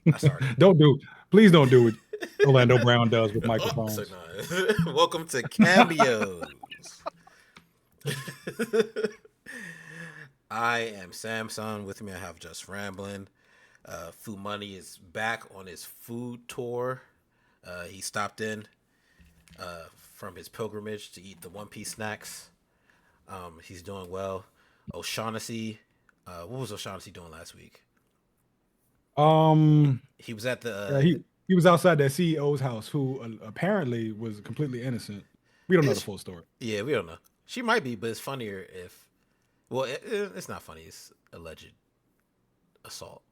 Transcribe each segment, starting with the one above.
I started. Don't do. Please don't do what Orlando Brown does with Oh, so microphones. no. Welcome to Cameos. I am Samson. With me, I have Just Rambling. Food Money is back on his food tour. He stopped in from his pilgrimage to eat the One Piece snacks. He's doing well. O'Shaughnessy, what was O'Shaughnessy doing last week? Um, He was at the. he was outside that CEO's house, who apparently was completely innocent. We don't know the It's, full story. yeah, we don't know. She might be, but it's funnier if. Well, it's not funny. It's alleged assault,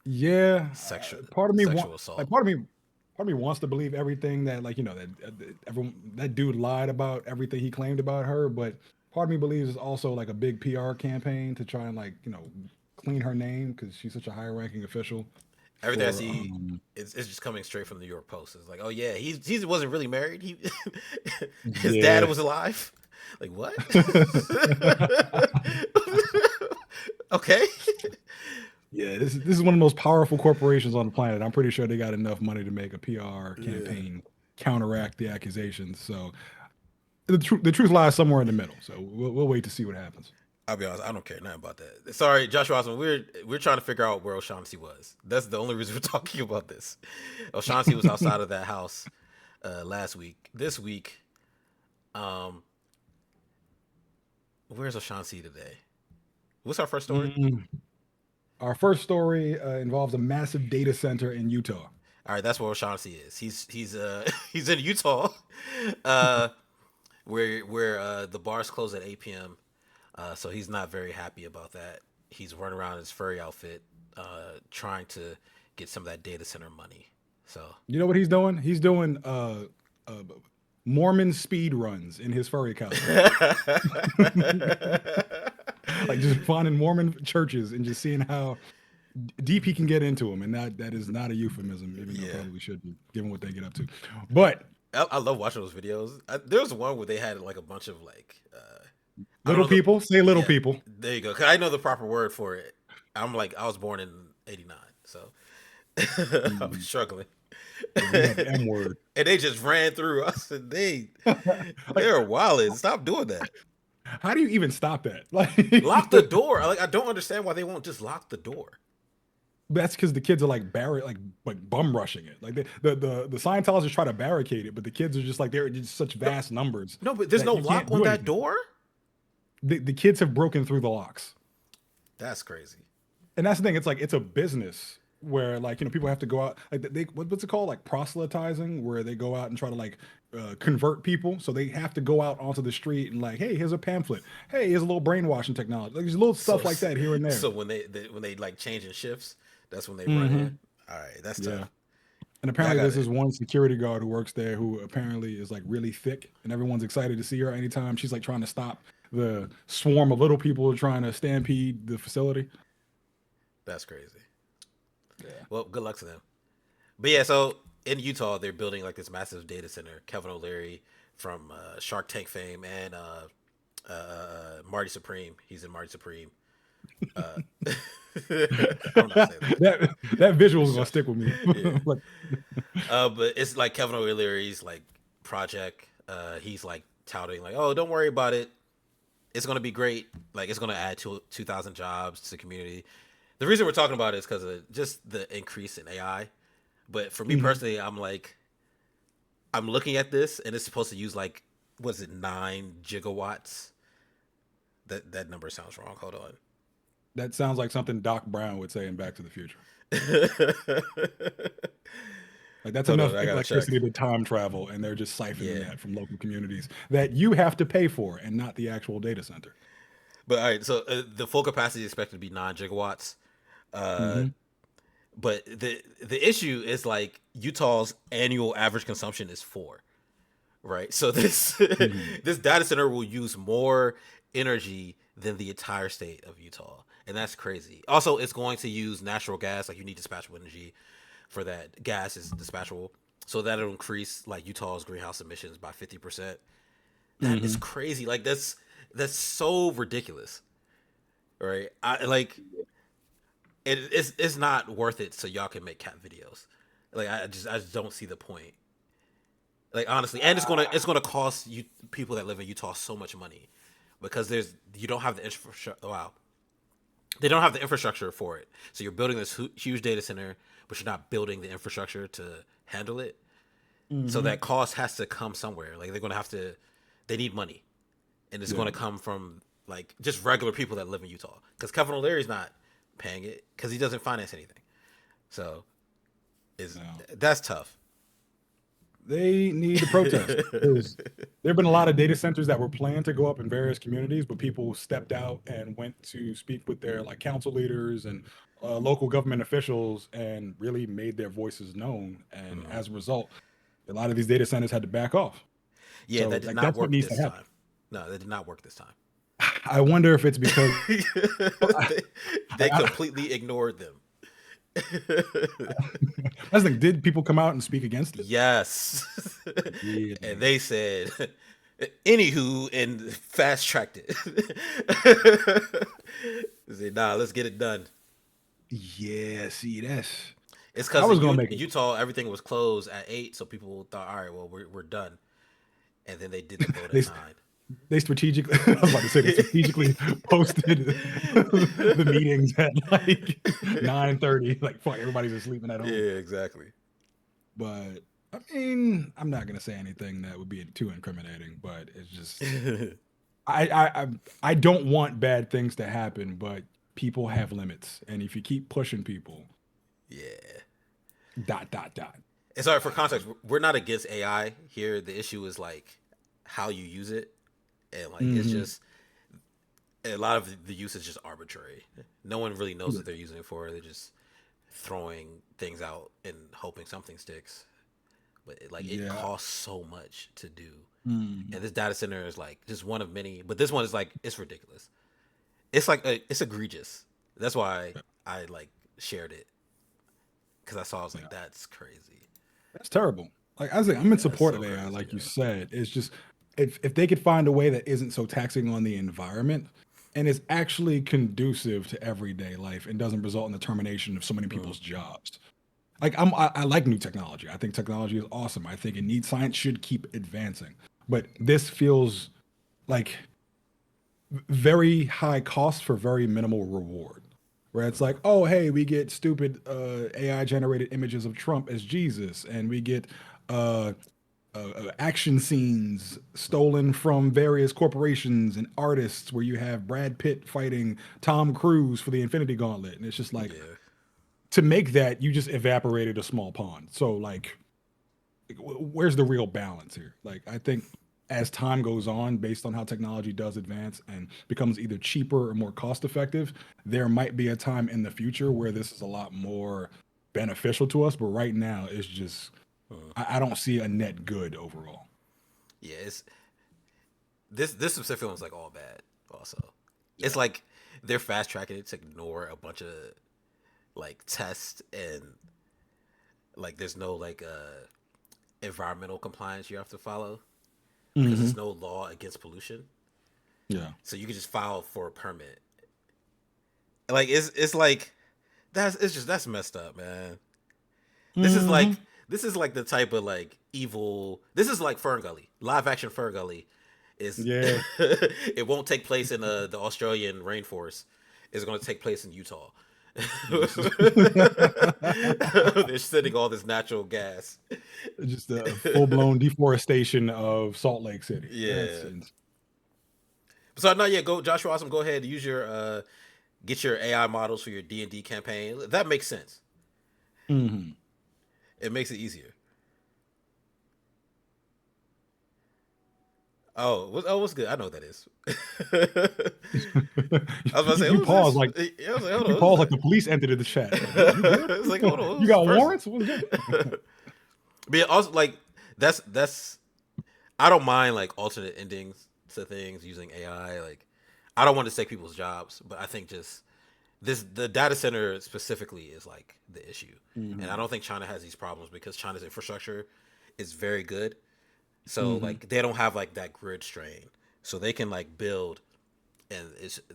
Yeah, sexual part of me want sexual like assault. part of me wants to believe everything that that everyone that dude lied about everything he claimed about her, but part of me believes it's also like a big PR campaign to try and clean her name because she's such a high ranking official Everything I for see is just coming straight from the New York Post. It's like, oh yeah, he wasn't really married. He his dad yeah. was alive. Like what? Okay. Yeah, this is one of the most powerful corporations on the planet. I'm pretty sure they got enough money to make a PR Yeah. campaign counteract the accusations. So the truth lies somewhere in the middle. So we'll wait to see what happens. I'll be honest, I don't care nothing about that. Sorry, Joshua Osmond. We're trying to figure out where O'Shaughnessy was. That's the only reason we're talking about this. O'Shaughnessy was outside of that house last week. This week, um, where's O'Shaughnessy today? What's our first story? Mm. Our first story involves a massive data center in Utah. All right, that's where O'Shaughnessy is. He's he's in Utah, uh, where the bars close at 8 p.m. So he's not very happy about that. He's running around in his furry outfit, trying to get some of that data center money. So You know what he's doing? He's doing uh, Mormon speed runs in his furry costume. Like just finding Mormon churches and just seeing how deep he can get into them, and that is not a euphemism, even though it yeah, probably should be, given what they get up to. But I love watching those videos. There was one where they had like a bunch of like I don't little know the people say little yeah. people. There you go. 'Cause I know the proper word for it. I'm like I was born in '89, so I'm Mm, struggling. yeah, we have the M word. And they just ran through us, and Like, they're wild. Stop doing that. how do you even stop that? Like, Lock the door. Like I don't understand why they won't just lock the door. that's because the kids are like bum rushing it. Like the Scientologists try to barricade it, but the kids are just like they're just such No, vast numbers no, but there's that no you lock can't on do that anything. door. The kids have broken through the locks. That's crazy. And that's the thing. It's like it's a business where people have to go out like what's it called, like proselytizing, where they go out and try to convert people. So they have to go out onto the street and like, hey, here's a pamphlet. Hey, here's a little brainwashing technology. Like there's little So stuff like that here and there. so when they like changing shifts, that's when they run in. Hmm. All right, that's Yeah. tough. And Yeah, I apparently got there's it. this one security guard who works there who apparently is like really thick, and everyone's excited to see her anytime she's like trying to stop the swarm of little people trying to stampede the facility. That's crazy. Yeah. Well, good luck to them. But yeah, so in Utah, they're building like this massive data center. Kevin O'Leary from Shark Tank fame and Marty Supreme. He's in Marty Supreme. Uh, I'm not saying that. That visual is gonna Shush. stick with me. Yeah. Like, But it's like Kevin O'Leary's like project. He's like touting like, oh, don't worry about it. It's gonna be great. Like it's gonna add 2,000 jobs to the community. The reason we're talking about it is because of just the increase in AI. But for me mhm. personally, I'm looking at this and it's supposed to use like what is it 9 gigawatts? That number sounds wrong. Hold on. That sounds like something Doc Brown would say in Back to the Future. Like that's Hold on, enough I gotta check. electricity to time travel, and they're just siphoning Yeah, that from local communities that you have to pay for, and not the actual data center. but all right. So the full capacity is expected to be 9 gigawatts. Uh, Hmm. but the issue is like Utah's annual average consumption is 4. Right. So this Hmm. this data center will use more energy than the entire state of Utah, and that's crazy. Also, it's going to use natural gas. Like you need dispatchable energy for that. Gas is dispatchable, so that'll increase like Utah's greenhouse emissions by 50%. That is Hmm. crazy. Like that's so ridiculous, right? I like it's not worth it so y'all can make cat videos. Like I just don't see the point. Like honestly, and it's gonna cost you people that live in Utah so much money because there's you don't have the infrastructure. Wow, they don't have the infrastructure for it. So you're building this huge data center, but you're not building the infrastructure to handle it. So Hmm. that cost has to come somewhere. Like they're gonna have to, they need money, and it's Yeah. gonna come from like just regular people that live in Utah. Because Kevin O'Leary's not paying it because he doesn't finance anything. So is No. that's tough. They need to protest. There have been a lot of data centers that were planned to go up in various communities, but people stepped out and went to speak with their like council leaders and local government officials and really made their voices known. And Mhm. as a result, a lot of these data centers had to back off. Yeah, So that did like not that's what work needs to this happen. time. No, that did not work this time. I wonder if it's because they, they like completely ignored them. I think did people come out and speak against it? Yes. And Really? they said, anywho, and fast tracked it. They said, nah, let's get it done. Yeah, see, that's It's I because was in gonna make it. Utah, everything was closed at 8, so people thought, all right, well, we're done. And then they did the vote at They 9. they strategically I was about to say they strategically posted the meetings at like 9:30. Like fuck, everybody's just sleeping at home. Yeah, exactly. But I mean, I'm not gonna say anything that would be too incriminating, but it's just I don't want bad things to happen, but people have limits. And if you keep pushing people, Yeah. dot dot dot. And sorry for context, we're not against AI here. The issue is like how you use it, and like it's Hmm. just a lot of the use is just arbitrary. No one really knows what they're using it for. They're just throwing things out and hoping something sticks. But it Yeah. costs so much to do, Mhm. and this data center is like just one of many. But this one is like it's ridiculous. It's like it's egregious. That's why I like shared it because I saw I was Yeah. like that's crazy. That's terrible. Like I say, I'm in That's support so of AI, crazy. like you said. It's just if they could find a way that isn't so taxing on the environment and is actually conducive to everyday life and doesn't result in the termination of so many Yeah. people's jobs. Like I like new technology. I think technology is awesome. I think it needs science should keep advancing. But this feels like very high cost for very minimal reward. Where it's like, oh, hey, we get stupid AI generated images of Trump as Jesus, and we get uh, action scenes stolen from various corporations and artists, where you have Brad Pitt fighting Tom Cruise for the Infinity Gauntlet, and it's just like Yeah. to make that you just evaporated a small pond. So like where's the real balance here? Like, I think as time goes on, based on how technology does advance and becomes either cheaper or more cost effective, there might be a time in the future where this is a lot more beneficial to us. But right now, it's just, Hmm. I don't see a net good overall. Yeah, it's this specific film is like all bad. Also, it's Yeah. like they're fast tracking it to ignore a bunch of like tests and like there's no like environmental compliance you have to follow because Hmm. there's no law against pollution. Yeah. So you can just file for a permit. Like it's like that's it's just that's messed up, man. This is Hmm. like this is like the type of like evil. This is like Fern Gully, live action Fern Gully. Is Yeah. it won't take place in the Australian rainforest. It's going to take place in Utah. This is They're sending all this natural gas. just a full blown deforestation of Salt Lake City. That's Yeah. So no, yeah. Go, Joshua. Awesome. Go ahead. Use your get your AI models for your D&D campaign. That makes sense. hmm. It makes it easier. What's good? I know what that is. I was about to say, You who's pause this? like I was like, hold on, you who's pause like that? the police entered the chat. Like, you good? It's like, hold on, You who's this got person? warrants? What's good? But yeah, also like that's I don't mind like alternate endings to things using AI. Like I don't want to take people's jobs, but I think just this the data center specifically is like the issue, and I Hmm. don't think China has these problems because China's infrastructure is very good. So Hmm. like they don't have like that grid strain, so they can like build and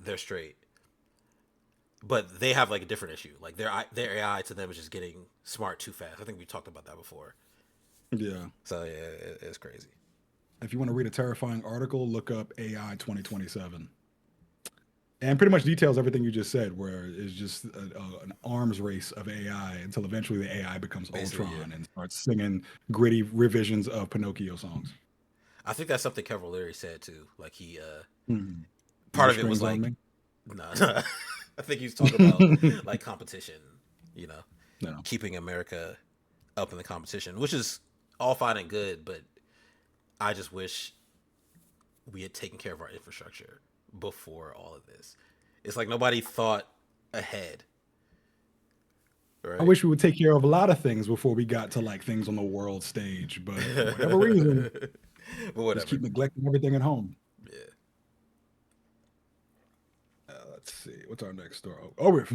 they're straight. but they have like a different issue. Like their AI to them is just getting smart too fast. I think we talked about that before. Yeah. So yeah, it's crazy. If you want to read a terrifying article, look up AI 2027. And pretty much details everything you just said, where it's just an arms race of AI until eventually the AI becomes Basically, yeah. Ultron and starts singing gritty revisions of Pinocchio songs. I think that's something Kevin Leary said too. Like he, Mhm. part No of it was strings on like, me. no, nah, I think he was talking about like competition. You know, No. keeping America up in the competition, which is all fine and good, but I just wish we had taken care of our infrastructure before all of this. It's like nobody thought ahead, I right? wish we would take care of a lot of things before we got to like things on the world stage, but for whatever reason, But just whatever. keep neglecting everything at home. Yeah. Let's see, what's our next story? Oh, we're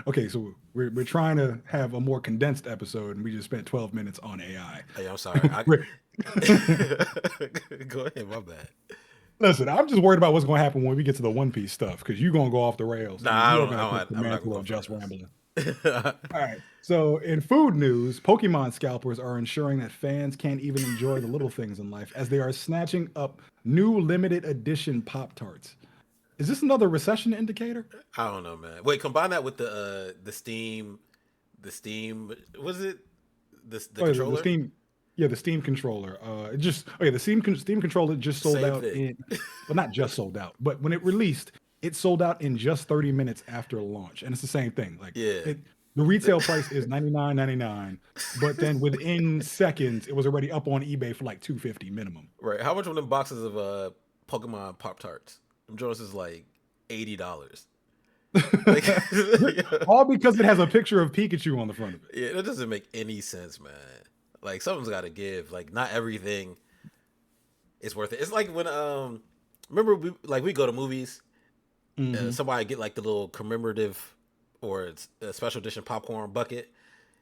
okay. So we're trying to have a more condensed episode, and we just spent 12 minutes on AI. Hey, I'm sorry. We're- Go ahead. My bad. Listen, I'm just worried about what's going to happen when we get to the One Piece stuff because you're going to go off the rails, Nah, and you are I going to take don't. the I'm not gonna mantle go of off the just rails. rambling. All right. So, in food news, Pokemon scalpers are ensuring that fans can't even enjoy the little things in life as they are snatching up new limited edition Pop Tarts. Is this another recession indicator? I don't know, man. Wait, combine that with the Steam. Was it the Oh, the controller? Steam, yeah, the Steam controller. It just okay, the Steam controller just sold Same out thing. in, well, not just sold out, but when it released, it sold out in just 30 minutes after launch, and it's the same thing. Like Yeah. it, the retail price is 99.99, but then within seconds, it was already up on eBay for like 250 minimum. Right. How much were them boxes of Pokemon Pop Tarts? Them Jones is like $80. Like, All because it has a picture of Pikachu on the front of it. yeah, that doesn't make any sense, man. Like something's got to give. Like not everything is worth it. It's like when remember we go to movies, Hmm. somebody get like the little commemorative or it's a special edition popcorn bucket,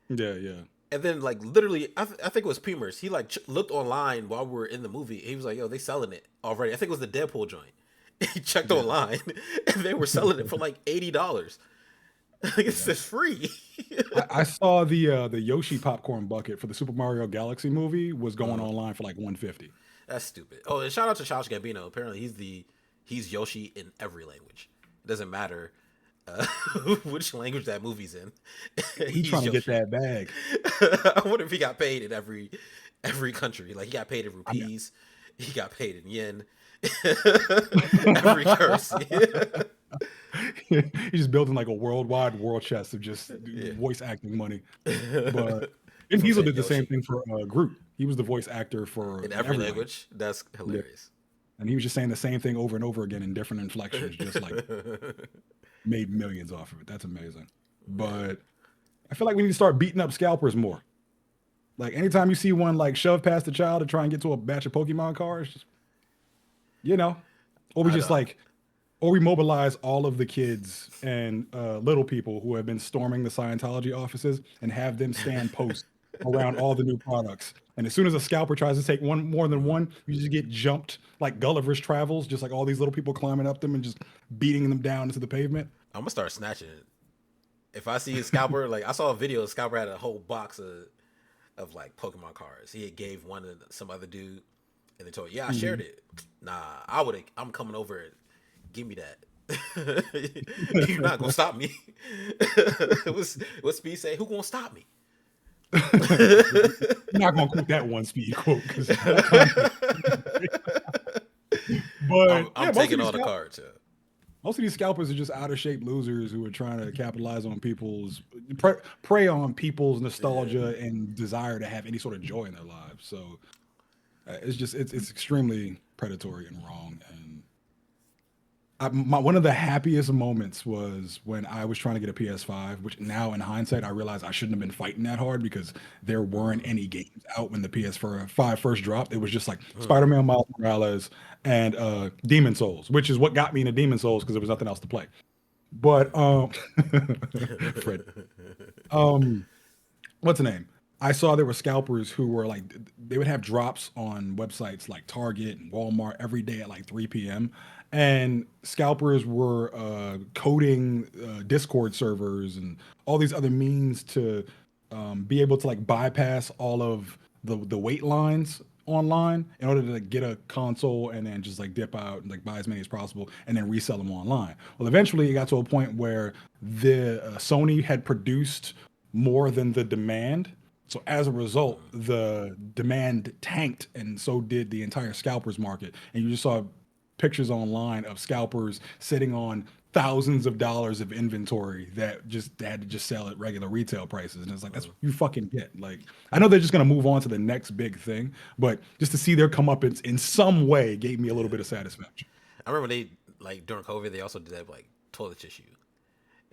Yeah, yeah, and then like literally, I think it was Peemers. He like looked online while we were in the movie. He was like, "Yo, they selling it already." I think it was the Deadpool joint. He checked yeah, online, and they were selling it for like $80. Like it's yeah. just free. I saw the Yoshi popcorn bucket for the Super Mario Galaxy movie was going Mhm. online for like 150. That's stupid. Oh, and shout out to Charles Gambino. Apparently, he's Yoshi in every language. It doesn't matter uh, which language that movie's in. He He's trying to get Yoshi. that bag. I wonder if he got paid in every country. Like he got paid in I mean, rupees, he got paid in yen, every currency. he's just building like a worldwide world chest of just Yeah. voice acting money. But Vin From Diesel saying did the same Yoshi thing for Groot. He was the voice actor for in in every every language. language. That's Yeah. hilarious. And he was just saying the same thing over and over again in different inflections, just like made millions off of it. That's amazing. Yeah. But I feel like we need to start beating up scalpers more. Like anytime you see one like shove past a child to try and get to a batch of Pokemon cards, just, you know, or we I just know. like, or we mobilize all of the kids and little people who have been storming the Scientology offices and have them stand post around all the new products. And as soon as a scalper tries to take one more than Mhm. one, you just get jumped like Gulliver's Travels, just like all these little people climbing up them and just beating them down into the pavement. I'm gonna start snatching it. If I see a scalper, like I saw a video, a scalper had a whole box of like Pokemon cards. He had gave one to some other dude, and they told, "Yeah, I shared Mhm. it." Nah, I would. I'm coming over. And give me that. You're not gonna stop me. What Speed say? Who gonna stop me? You're not gonna quote that one speed quote because that context. But I'm yeah, taking all the cards. Yeah. most of these scalpers are just out of shape losers who are trying to capitalize on people's prey on people's Yeah. nostalgia and desire to have any sort of joy in their lives. So it's just it's extremely predatory and wrong. And one of the happiest moments was when I was trying to get a PS5, which now in hindsight I realize I shouldn't have been fighting that hard because there weren't Mm-hmm. any games out when the PS5 first dropped. It was just like Mm-hmm. Spider-Man Miles Morales and Demon Souls, which is what got me into Demon Souls because there was nothing else to play. But Fred, um, what's the name? I saw there were scalpers who were like they would have drops on websites like Target and Walmart every day at like 3 p.m. And scalpers were coding Discord servers and all these other means to be able to like bypass all of the wait lines online in order to like, get a console and then just like dip out and like buy as many as possible and then resell them online. Well, eventually it got to a point where the Sony had produced more than the demand. So as a result, Mm. the demand tanked, and so did the entire scalpers market. And you just saw pictures online of scalpers sitting on thousands of dollars of inventory that just they had to just sell at regular retail prices. And it's like that's Mm. what you fucking get. Like I know they're just gonna move on to the next big thing, but just to see their comeuppance in some way gave me a little Yeah. bit of satisfaction. I remember they like during COVID they also did that with, like toilet tissue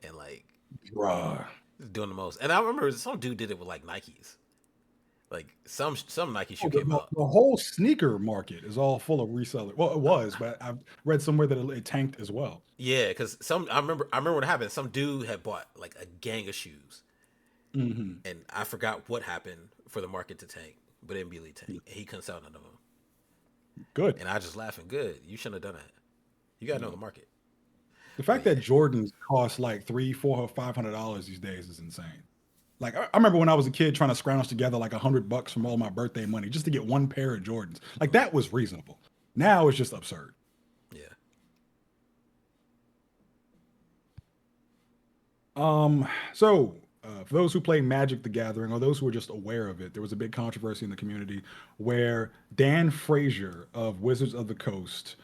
and like Bruh. doing the most. And I remember some dude did it with like Nikes. Like some Nike shoe Oh, the, came the, out. the whole sneaker market is all full of resellers. Well, it was, but I've read somewhere that it tanked as well. Yeah, because some I remember what happened. Some dude had bought like a gang of shoes, Hmm. and I forgot what happened for the market to tank, but it immediately tanked, and he couldn't sell none of them. Good. And I just laughing, good. You shouldn't have done that. You gotta know the market. The But fact that yeah, Jordans cost like three, four, or $500 these days is insane. Like I remember when I was a kid trying to scrounge together like $100 from all my birthday money just to get one pair of Jordans. Like that was reasonable. Now it's just absurd. yeah. For those who play Magic the Gathering or those who are just aware of it, there was a big controversy in the community where Dan Frazier of Wizards of the Coast,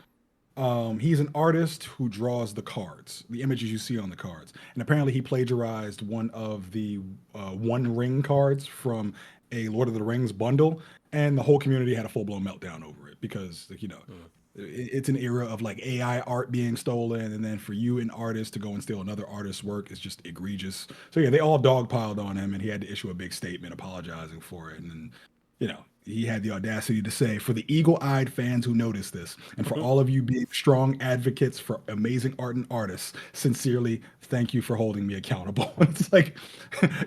he's an artist who draws the cards, the images you see on the cards. And apparently he plagiarized one of the One Ring cards from a Lord of the Rings bundle, and the whole community had a full-blown meltdown over it because, like, Mm. it's an era of like AI art being stolen, and then for you, an artist, to go and steal another artist's work is just egregious. So yeah, they all dogpiled on him, and he had to issue a big statement apologizing for it. And then, he had the audacity to say, "For the eagle-eyed fans who notice this, and for all of you being strong advocates for amazing art and artists, sincerely, thank you for holding me accountable." It's like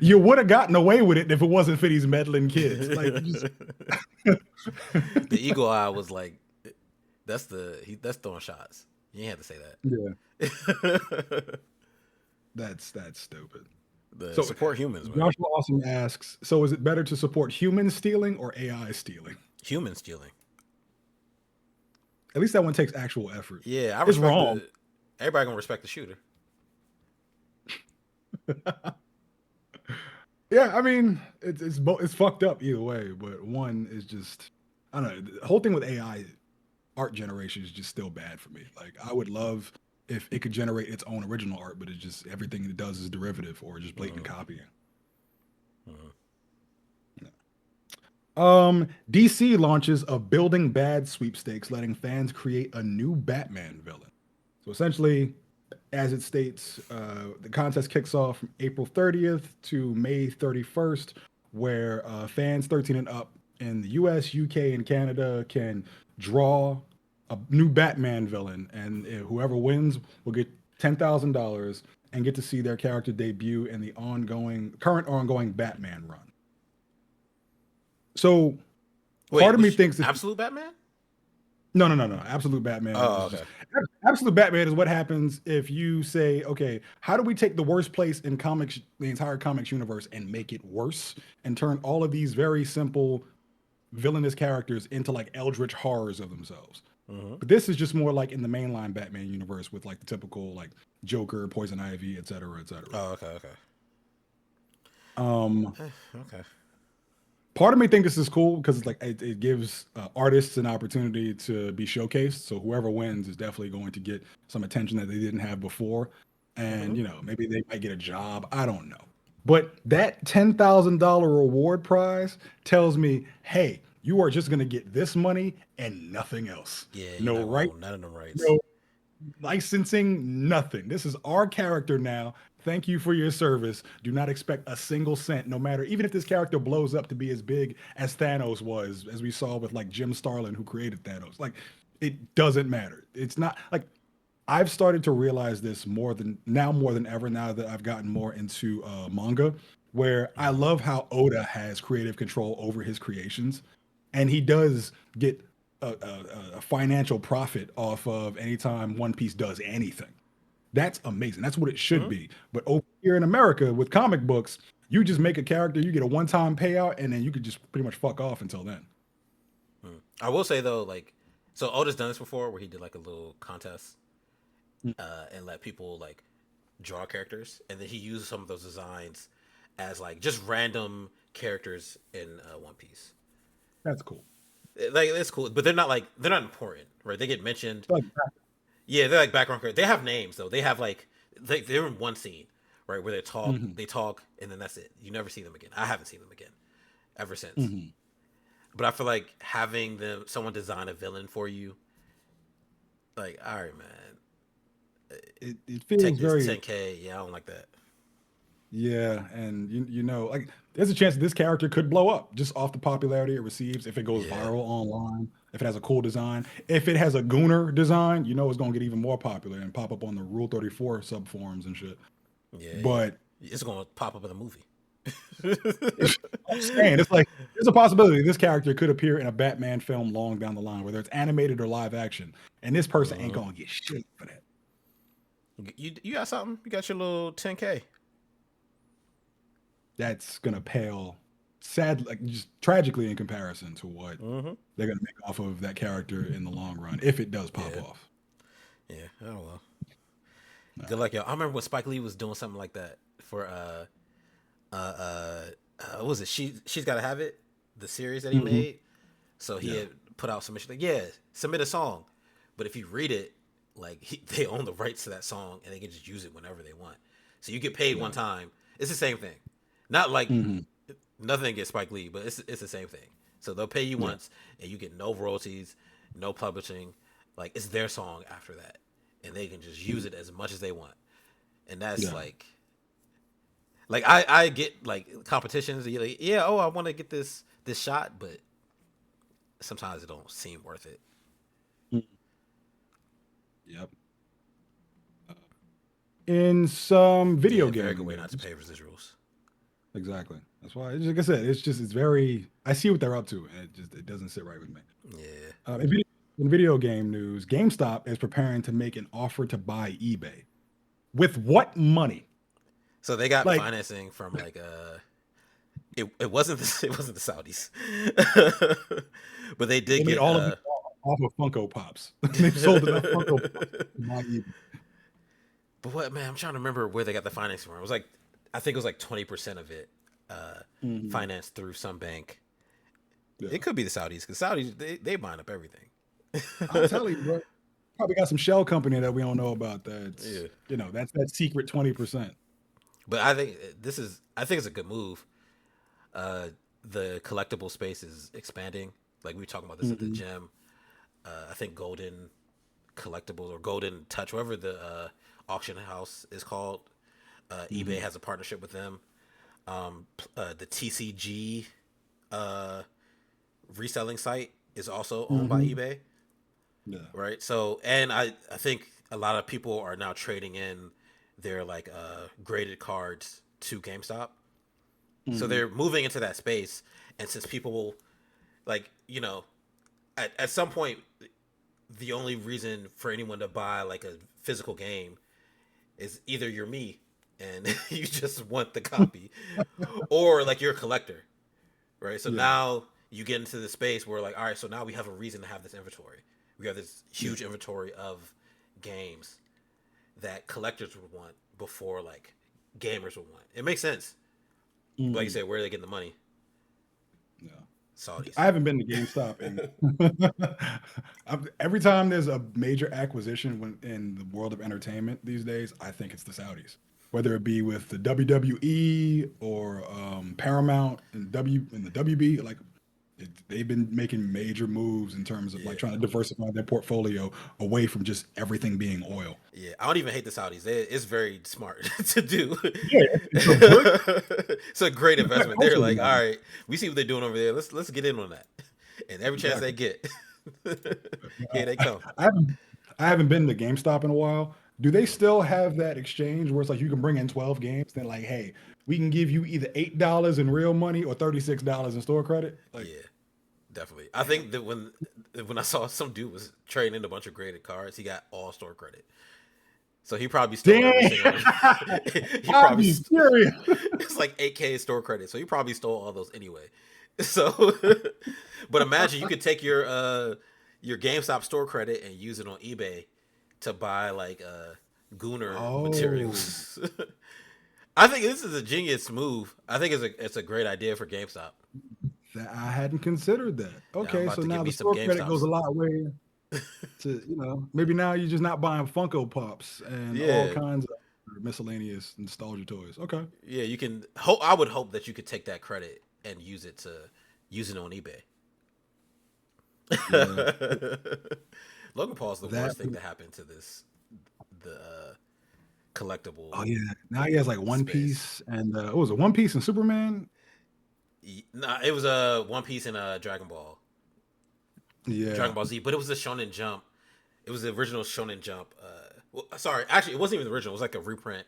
you would have gotten away with it if it wasn't for these meddling kids. Like, just The eagle eye was like that's throwing shots. You ain't have to say yeah, that. that's stupid. The So support humans, man. Joshua Awesome asks, so is it better to support human stealing or AI stealing? Human stealing. At least that one takes actual effort. Yeah, I It's respect wrong. the. Everybody gonna respect the shooter. Yeah, I mean, it's fucked up either way, but one is just I don't know. The whole thing with AI art generation is just still bad for me. Like I would love if it could generate its own original art, but it's just everything it does is derivative or just blatant Mhm, copying. mhm. DC launches a Building Bad sweepstakes, letting fans create a new Batman villain. So essentially, as it states, the contest kicks off from April 30th to May 31st, where fans 13 and up in the US, UK, and Canada can draw a new Batman villain, and whoever wins will get $10,000 and get to see their character debut in the current ongoing Batman run. So Wait, part of me which thinks this absolute Batman? no, no, no, no. Absolute Batman Oh, is just okay. Absolute Batman is what happens if you say, okay, how do we take the worst place in comics, the entire comics universe, and make it worse and turn all of these very simple villainous characters into like eldritch horrors of themselves? Hmm. But this is just more like in the mainline Batman universe with like the typical like Joker, Poison Ivy, et cetera, et cetera. Oh, okay, okay, Um, okay. Part of me think this is cool because it's like it gives artists an opportunity to be showcased. So whoever wins is definitely going to get some attention that they didn't have before, Hmm. and maybe they might get a job. I don't know, but that $10,000 reward prize tells me, hey, you are just going to get this money and nothing else. Yeah, you're No not gonna right, own none of them rights. no licensing, nothing. This is our character now. Thank you for your service. Do not expect a single cent, no matter, even if this character blows up to be as big as Thanos was, as we saw with like Jim Starlin, who created Thanos. Like, it doesn't matter. It's not like I've started to realize this more than ever now that I've gotten more into manga. where I Mm-hmm. love how Oda has creative control over his creations, and he does get a financial profit off of anytime One Piece does anything. That's amazing. That's what it should Mm-hmm. be. But over here in America with comic books, you just make a character, you get a one-time payout, and then you could just pretty much fuck off until then. I will say though, like, so Otis done this before, where he did like a little contest and let people like draw characters, and then he used some of those designs as like just random characters in One Piece. That's cool. Like it's cool, but they're not important, right? They get mentioned. Like, Yeah, they're like background characters. They have names though. They have like they're in one scene, right, where mhm, they talk, and then that's it. You never see them again. I haven't seen them again ever since. mhm. But I feel like having them someone design a villain for you, like, all right, man, It take feels this very 10K. Yeah, I don't like that. yeah, and you know, like there's a chance that this character could blow up just off the popularity it receives if it goes Yeah, viral online, if it has a cool design. If it has a Gooner design, you know it's gonna get even more popular and pop up on the Rule 34 subforums and shit. yeah, yeah. But It's gonna pop up in a movie. I'm saying it's like there's a possibility this character could appear in a Batman film long down the line, whether it's animated or live action, and this person ain't Mhm. gonna get shit for that. You got something? You got your little 10K. That's gonna pale, sad, like just tragically in comparison to what Mm-hmm. they're gonna make off of that character in the long run, if it does pop Yeah, off. yeah. Oh well. Good Nah. luck, y'all. I remember when Spike Lee was doing something like that for uh uh, what was it? She's Gotta Have It, the series that he Mhm. made. So he Yeah, had put out submission like, yeah, submit a song, but if you read it, like they own the rights to that song and they can just use it whenever they want. So you get paid one yeah. time. It's the same thing. Not like Mhm. nothing against Spike Lee, but it's the same thing. So they'll pay you Yeah, once and you get no royalties, no publishing. Like it's their song after that, and they can just use mhm. it as much as they want. And that's Yeah. like I get like competitions. You're like, yeah, oh, I want to get this shot, but sometimes it don't seem worth it. Mm. Yep. In some video Yeah, very good gaming way not to news, pay residuals. exactly. That's why, like I said, it's very. I see what they're up to, and it doesn't sit right with me. Yeah. In video game news, GameStop is preparing to make an offer to buy eBay. With what money? So they got Like financing from like it wasn't it wasn't the Saudis, but they they did made get all of it off of Funko Pops. They've sold enough Funko Pops to buy eBay. But what, man? I'm trying to remember where they got the financing from. It was like I think it was like 20% of it Mhm. financed through some bank. Yeah, It could be the Saudis because Saudis they bind up everything. I'm telling you, bro. Probably got some shell company that we don't know about. That's Yeah, that's that secret 20%. but I think I think it's a good move. Uh, the collectible space is expanding. Like we were talking about this at the Hmm. gym. I think Golden Collectibles or Golden Touch, whatever the auction house is called, eBay Hmm. has a partnership with them. The TCG uh, reselling site is also owned by Hmm. eBay, Yeah. right? So, and I think a lot of people are now trading in their like graded cards to GameStop. So Hmm. they're moving into that space, and since people like at some point the only reason for anyone to buy like a physical game is either you're me and you just want the copy, or like you're a collector, right? So Yeah. now you get into the space where like, all right, so now we have a reason to have this inventory. We have this Yeah. huge inventory of games that collectors would want before like gamers would want. It makes sense. But like you Hmm. said, where are they getting the money? Yeah. I Saudis. haven't been to GameStop and every time there's a major acquisition in the world of entertainment these days, I think it's the Saudis. Whether it be with the WWE or Paramount and the WB, like they've been making major moves in terms of like Yeah. trying to diversify their portfolio away from just everything being oil. Yeah, I don't even hate the Saudis. It's very smart to do. Yeah, it's a great It's a great investment. They're culture like, all move. right, we see what they're doing over there. Let's get in on that. And every chance they Exactly. get, I, here they come. I haven't I haven't been to GameStop in a while Do they still have that exchange where it's like you can bring in 12 games, then like, hey, we can give you either $8 in real money or $36 in store credit? Like, Yeah, definitely. I damn. think that when I saw some dude was trading in a bunch of graded cards, he got all store credit. So he probably stole every Damn. single. he I'd probably be furious. it's like 8K store credit, so he probably stole all those anyway. So, but imagine you could take your GameStop store credit and use it on eBay to buy like Gooner Oh, materials. I think this is a genius move. I think it's a great idea for GameStop. I hadn't considered that. Now I'm Okay, about so to give now me the some store credit goes a GameStops. lot way to, maybe now you're just not buying Funko Pops and all Yeah, kinds of miscellaneous nostalgia toys. Okay. yeah. You can hope. I would hope that you could take that credit and use it on eBay. Yeah. Logan Paul is the That worst thing to happen to the collectible Oh yeah. Now he has like One space. Piece and what was it? One Piece and Superman? Nah, it was a One Piece and a Yeah. Dragon Ball Z, but it was a Shonen Jump. It was the original Shonen Jump. Well, sorry, actually, it wasn't even the original. It was like a reprint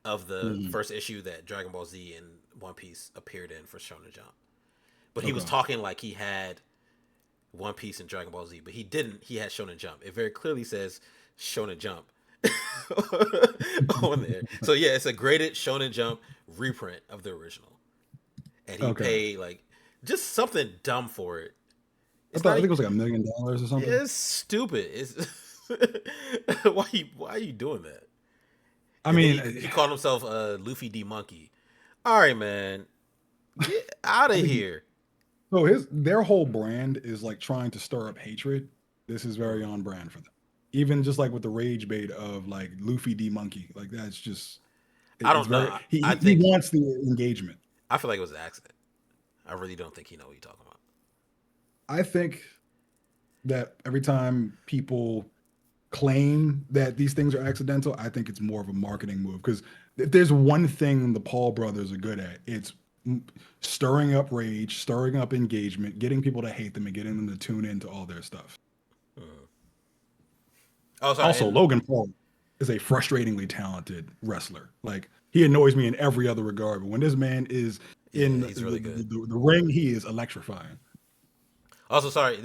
of the Mhm. first issue that Dragon Ball Z and One Piece appeared in for Shonen Jump. But he was Okay. talking like he had One Piece and Dragon Ball Z, but he didn't. He had Shonen Jump. It very clearly says Shonen Jump on there. So yeah, it's a graded Shonen Jump reprint of the original, and he Okay. paid like just something dumb for it. I It's thought not. I think it was like $1 million or something. It's stupid. It's why are you doing that? I And then mean, he called himself Luffy D Monkey. All right, man, get out of I think here. so. Their whole brand is like trying to stir up hatred. This is very Mm. on brand for them. Even just like with the rage bait of like Luffy D Monkey, like that's just I it's don't know. very I he think wants the engagement. I feel like it was an accident. I really don't think he know what you're talking about. I think that every time people claim that these things are accidental, I think it's more of a marketing move. Because if there's one thing the Paul brothers are good at, it's stirring up rage, stirring up engagement, getting people to hate them, and getting them to tune into all their stuff. Mm. Oh, sorry. Also, And Logan Paul is a frustratingly talented wrestler. Like he annoys me in every other regard, but when this man is yeah, in he's really good. the ring, he is electrifying. Also, sorry.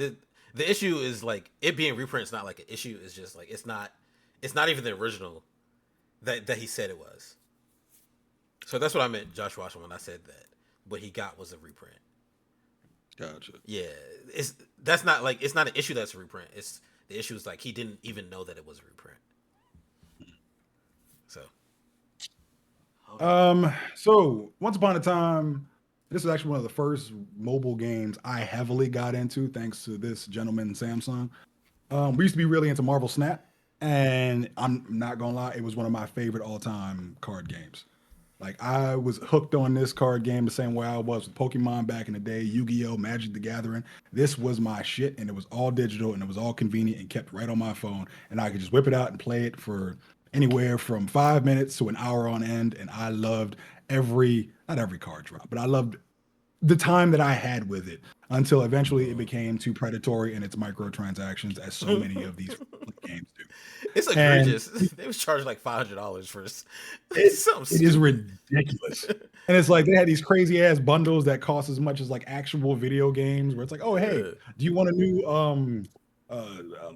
The issue is like it being reprint is not like an issue. It's just like it's not even the original that he said it was. So that's what I meant, Josh Washington, when I said that what he got was a reprint. Gotcha. Yeah, it's that's not like it's not an issue that's a reprint. It's the issue is like he didn't even know that it was a reprint. So hold on. So once upon a time, this is actually one of the first mobile games I heavily got into, thanks to this gentleman, Samsung. We used to be really into Marvel Snap, and I'm not gonna lie, it was one of my favorite all-time card games. Like I was hooked on this card game the same way I was with Pokemon back in the day, Yu-Gi-Oh, Magic the Gathering. This was my shit, and it was all digital, and it was all convenient and kept right on my phone, and I could just whip it out and play it for anywhere from 5 minutes to an hour on end. And I loved not every card drop, but I loved the time that I had with it until eventually it became too predatory in its microtransactions, as so many of these games do. It's And egregious. They was charging like $500 for it something it is stupid. ridiculous. And it's like they had these crazy ass bundles that cost as much as like actual video games where it's like, "Oh, hey, Yeah, do you want a new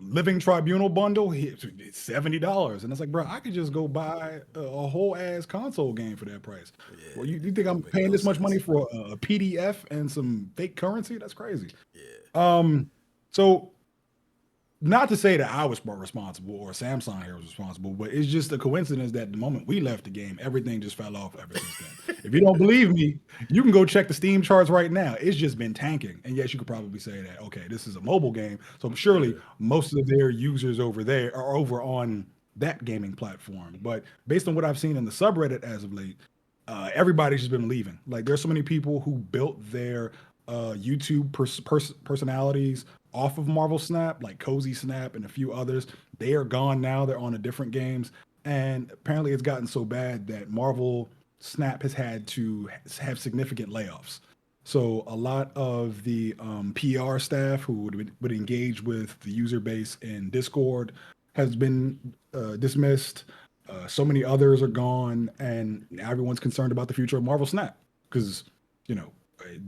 Living Tribunal bundle? It's $70." And it's like, "Bro, I could just go buy a whole ass console game for that price." Well, yeah, you think I'm don't make paying no this much money sense. for a PDF and some fake currency? That's crazy. Yeah, Um, so not to say that I was responsible or Samsung here was responsible, but it's just a coincidence that the moment we left the game, everything just fell off ever since then. If you don't believe me, you can go check the Steam charts right now. It's just been tanking. And yes, you could probably say that, okay, this is a mobile game. So surely yeah. most of their users over there are over on that gaming platform. But based on what I've seen in the subreddit as of late, everybody's just been leaving. Like there's so many people who built their YouTube personalities off of Marvel Snap, like Cozy Snap and a few others. They are gone now. They're on to different games, and apparently it's gotten so bad that Marvel Snap has had to have significant layoffs. So a lot of the PR staff who would engage with the user base in Discord has been dismissed. So many others are gone, and now everyone's concerned about the future of Marvel Snap because, you know,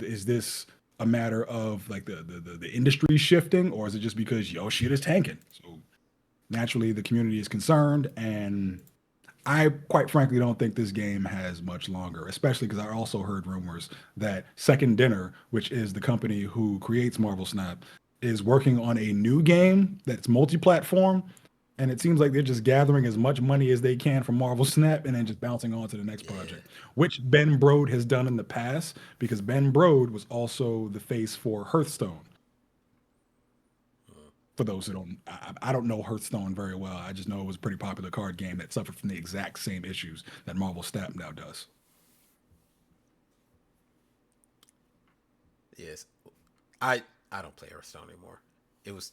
is this a matter of like the industry shifting, or is it just because yo shit is tanking? So naturally, the community is concerned, and I quite frankly don't think this game has much longer, especially because I also heard rumors that Second Dinner, which is the company who creates Marvel Snap, is working on a new game that's multi-platform, and it seems like they're just gathering as much money as they can from Marvel Snap and then just bouncing on to the next Yeah. project, which Ben Brode has done in the past because Ben Brode was also the face for Hearthstone. Mm. For those who don't, I don't know Hearthstone very well. I just know it was a pretty popular card game that suffered from the exact same issues that Marvel Snap now does. Yes. I don't play Hearthstone anymore. It's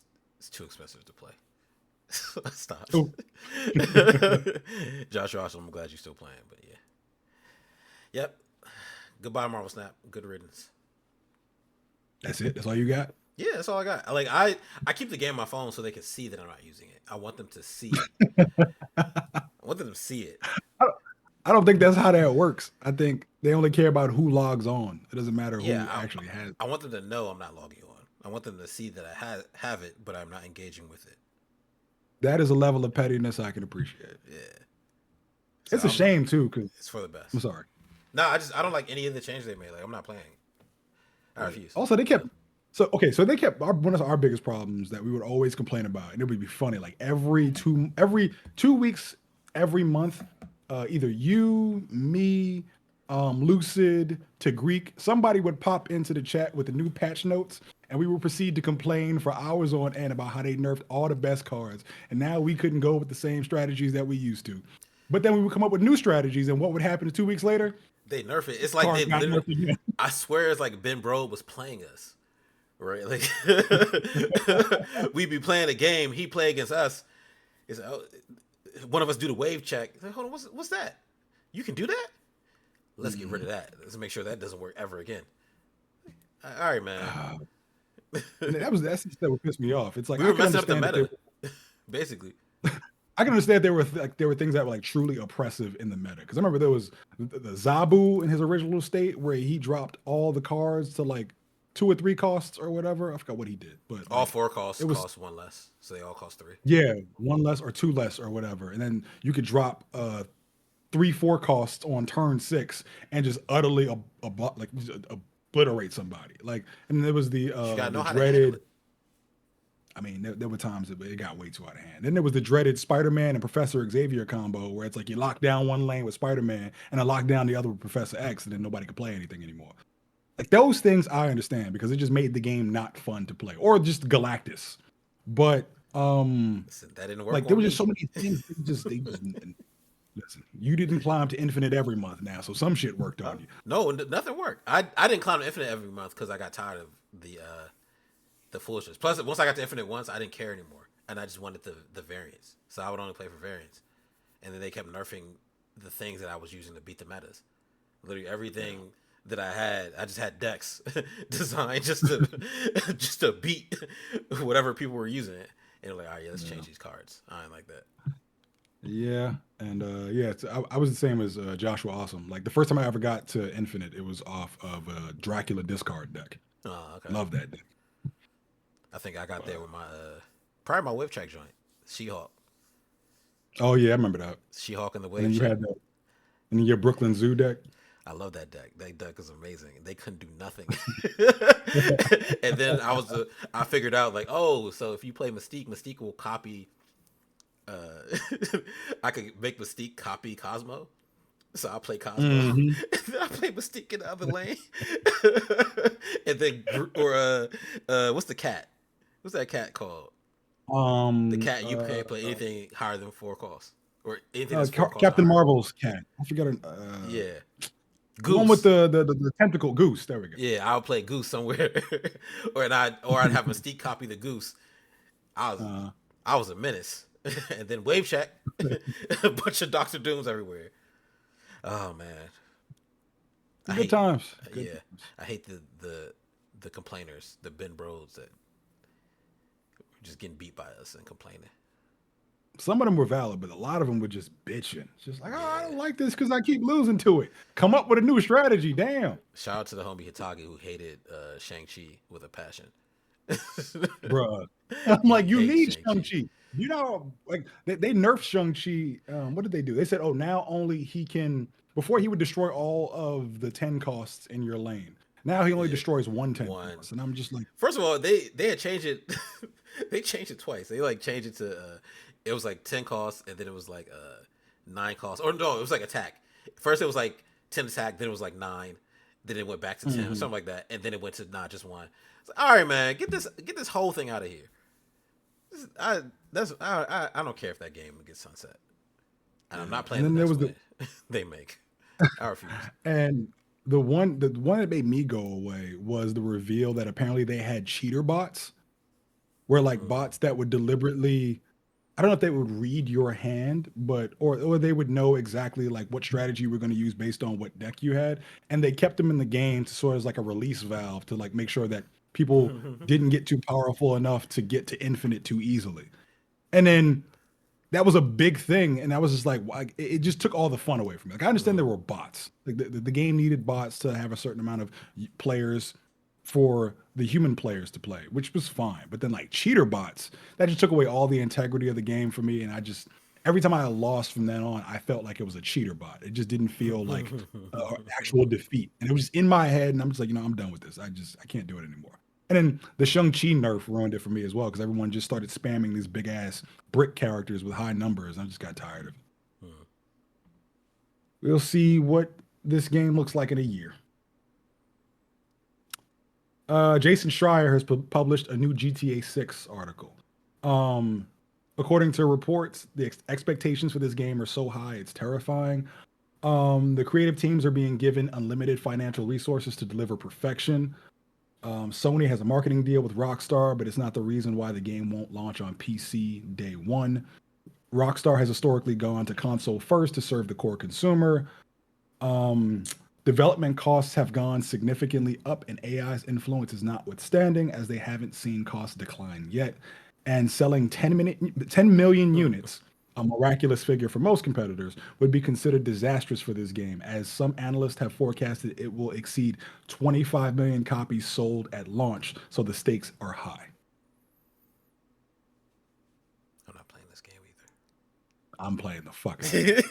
too expensive to play. I stopped. Oh, Joshua, also, I'm glad you're still playing, but yeah. Yep. Goodbye, Marvel Snap. Good riddance. that's it. That's all you got. Yeah, that's all I got. I keep the game on my phone so they can see that I'm not using it. I want them to see. I want them to see it. I don't, I don't think that's how that works. I think they only care about who logs on. It doesn't matter Yeah, who actually has. I want them to know I'm not logging on. I want them to see that I have it, but I'm not engaging with it. That is a level of pettiness I can appreciate. Yeah. So It's a shame too, because it's for the I'm best. sorry. No, I don't like any of the changes they made. Like I'm not playing. I Right. refuse. Also, they So kept so okay. So they kept one of our biggest problems that we would always complain about, and it would be funny. Like every 2 weeks, every month, either you, me, Lucid, to Greek, somebody would pop into the chat with the new patch notes, and we would proceed to complain for hours on end about how they nerfed all the best cards, and now we couldn't go with the same strategies that we used to. But then we would come up with new strategies, and what would happen 2 weeks later? they nerf it. It's like they Cards got literally. nerfed again. I swear it's like Ben Bro was playing us, right? Like we be playing a game. He play against us. It's one of us do the wave check. Like, hold on, what's that? You can do that? Let's get rid of that. Let's make sure that doesn't work ever again. All right, man. And that's the stuff that would piss me off. It's like We I were can messing up the understand that meta, basically. I can understand there were things that were like truly oppressive in the meta. Because I remember there was the Zabu in his original state where he dropped all the cards to like 2 or 3 costs or whatever. I forgot what he did, but All like four costs it was cost one less, so they all cost three. yeah, one less or two less or whatever. And then you could drop 3 4 costs on turn 6 and just utterly like just obliterate somebody. Like and there was You gotta the know how to handle dreaded it. I mean, there were times it got way too out of hand. Then there was the dreaded Spider-Man and Professor Xavier combo, where it's like you lock down one lane with Spider-Man and then lock down the other with Professor X, and then nobody could play anything anymore. Like those things, I understand because it just made the game not fun to play, or just Galactus. But Listen, that didn't work like there on was just so me. many things. They just listen. You didn't climb to infinite every month now, so some shit worked Huh? on you. No, nothing worked. I didn't climb to infinite every month because I got tired of the foolishness. Plus, once I got to infinite once, I didn't care anymore, and I just wanted the variants. So I would only play for variants, and then they kept nerfing the things that I was using to beat the metas. Literally Yeah. everything that I just had decks designed just to just to beat whatever people were using it. And they're like, all right, yeah, let's Yeah. change these cards. I ain't like that. Yeah, and yeah, I was the same as Joshua Awesome. Like the first time I ever got to Infinite, it was off of a Dracula discard deck. Oh, okay. Love that deck. I think I got there Uh, with my probably my whip track joint, She-Hulk, oh yeah, I remember that. She-Hulk and the And wave then you check. had that, and then your Brooklyn Zoo deck. I love that deck. That deck is amazing. They couldn't do nothing. And then I figured out like, oh, so if you play Mystique, Mystique will copy. Uh, I could make Mystique copy Cosmo, so I play Cosmo, Hmm. and then I play Mystique in the other lane, and then what's the cat? What's that cat called? The Um, cat you uh, can't play anything higher than 4 costs or anything that's 4 costs or Captain higher. Marvel's cat. I forget her. Yeah, The one with Goose. the tentacle goose. There we go. Yeah, I'll play Goose somewhere, or I'd have Mystique copy the Goose. I was Uh, I was a menace, and then Wave Check, a bunch of Doctor Dooms everywhere. Oh man, I good hate. times. Good. Yeah, I hate the complainers, the Ben Bros that were just getting beat by us and complaining. Some of them were valid, but a lot of them were just bitching. It's just like, oh, I don't Yeah. like this because I keep losing to it. Come up with a new strategy. Damn, Shout out to the homie Hitagi who hated Shang-Chi with a passion. bruh. I'm He like, you hates need Shang-Chi. Shang-Chi. You know, like they nerfed Shang-Chi. What did they do? They said, oh, now only he can, before he would destroy all of the 10 costs in your lane. Now he only Yeah. destroys one 10 One. cost. And I'm just like, First of all, they had changed it. They changed it twice. They like changed it to it was like 10 costs and then it was like 9 costs. Or no, it was like attack. First it was like 10 attack, then it was like 9. Then it went back to 10 or mhm. something like that, and then it went to not just one. It's like, all right, man, get this whole thing out of here. I don't care if that game gets sunset, and I'm Yeah. not And playing the then there next was one they make. I refuse. and the one that made me go away was the reveal that apparently they had cheater bots, where like Mm. bots that would deliberately, I don't know if they would read your hand, but or they would know exactly like what strategy you were going to use based on what deck you had, and they kept them in the game to sort of as like a release valve to like make sure that people didn't get too powerful enough to get to infinite too easily. And then that was a big thing, and I was just like, it just took all the fun away from me. Like I understand there Mm. were bots, like the game needed bots to have a certain amount of players for the human players to play, which was fine. But then like cheater bots, that just took away all the integrity of the game for me, and I just every time I lost from then on, I felt like it was a cheater bot. It just didn't feel like actual defeat, and it was just in my head, and I'm just like, I'm done with this. I can't do it anymore. And then the Shang-Chi nerf ruined it for me as well because everyone just started spamming these big ass brick characters with high numbers. I just got tired of it. Mm. We'll see what this game looks like in a year. Jason Schreier has published a new GTA 6 article. Um, According to reports, the expectations for this game are so high, it's terrifying. The creative teams are being given unlimited financial resources to deliver perfection. Sony has a marketing deal with Rockstar, but it's not the reason why the game won't launch on PC day one. Rockstar has historically gone to console first to serve the core consumer. Um, Development costs have gone significantly up, and AI's influence is notwithstanding, as they haven't seen costs decline yet. And selling 10 million units, a miraculous figure for most competitors, would be considered disastrous for this game, as some analysts have forecasted it will exceed 25 million copies sold at launch. So the stakes are high. I'm not playing this game I'm playing the fuck out of it.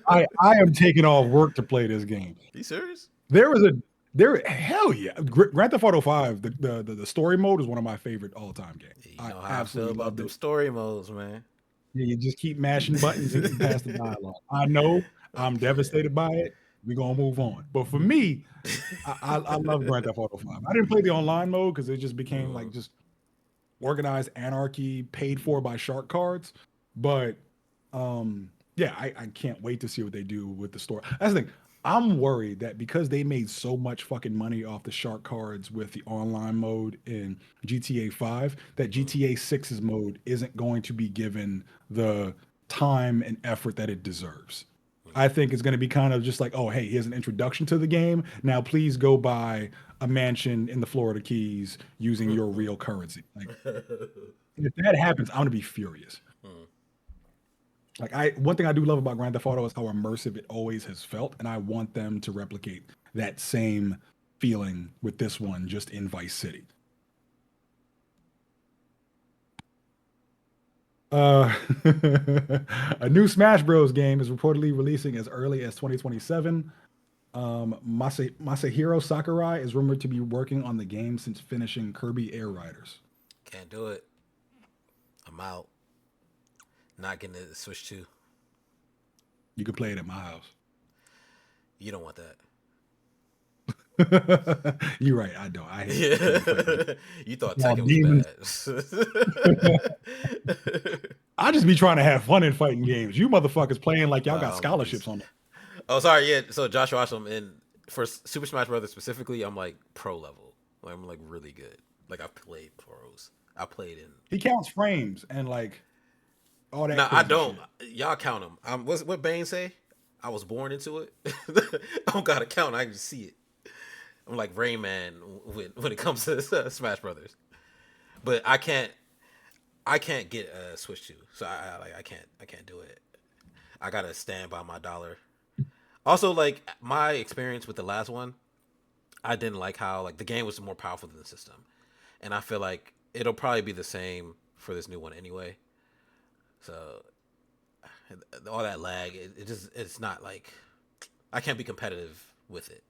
either. I am taking off work to play this game. You serious? There was a there hell yeah. Grand Theft Auto 5, the story mode is one of my favorite all-time games. Yeah, you I know how I feel absolutely about loved them it. story modes, man. Yeah, you just keep mashing buttons and getting past the dialogue. I know I I'm can't. devastated by it. We're gonna move on. But for me, I love Grand Theft Auto 5. I didn't play the online mode because it just became like Mm. just organized anarchy paid for by shark cards. But yeah, I can't wait to see what they do with the story. That's the thing. I'm worried that because they made so much fucking money off the shark cards with the online mode in GTA 5, that Mm. GTA 6's mode isn't going to be given the time and effort that it deserves. I think it's going to be kind of just like, oh, hey, here's an introduction to the game. Now, please go buy a mansion in the Florida Keys using your Mm. real currency. Like, if that happens, I'm going to be furious. Mm. Like one thing I do love about Grand Theft Auto is how immersive it always has felt, and I want them to replicate that same feeling with this one, just in Vice City. Uh, a new Smash Bros. Game is reportedly releasing as early as 2027. Masahiro Sakurai is rumored to be working on the game since finishing Kirby Air Riders. Can't do it. I'm out. Not getting it Switch 2. You could play it at my house. You don't want that. You're right. I don't. I hate people fighting Yeah. You thought small Tekken was demons. bad. I just be trying to have fun in fighting games. You motherfuckers playing like y'all got Nah, I'm a scholarships beast. on. Oh, sorry. Yeah. So Josh Washam and for Super Smash Brothers specifically, I'm like pro level. Like, I'm like really good. Like I've played pros. I played in. He counts frames and like all that No, I crazy don't. shit. Y'all count them. What Bane say? I was born into it. I don't gotta count. I can just see it. I'm like Rain Man when it comes to Smash Brothers. But I can't. I can't get a Switch 2, so I can't do it. I gotta stand by my dollar. Also, like my experience with the last one, I didn't like how like the game was more powerful than the system, and I feel like it'll probably be the same for this new one anyway. So all that lag, it just it's not like I can't be competitive with it.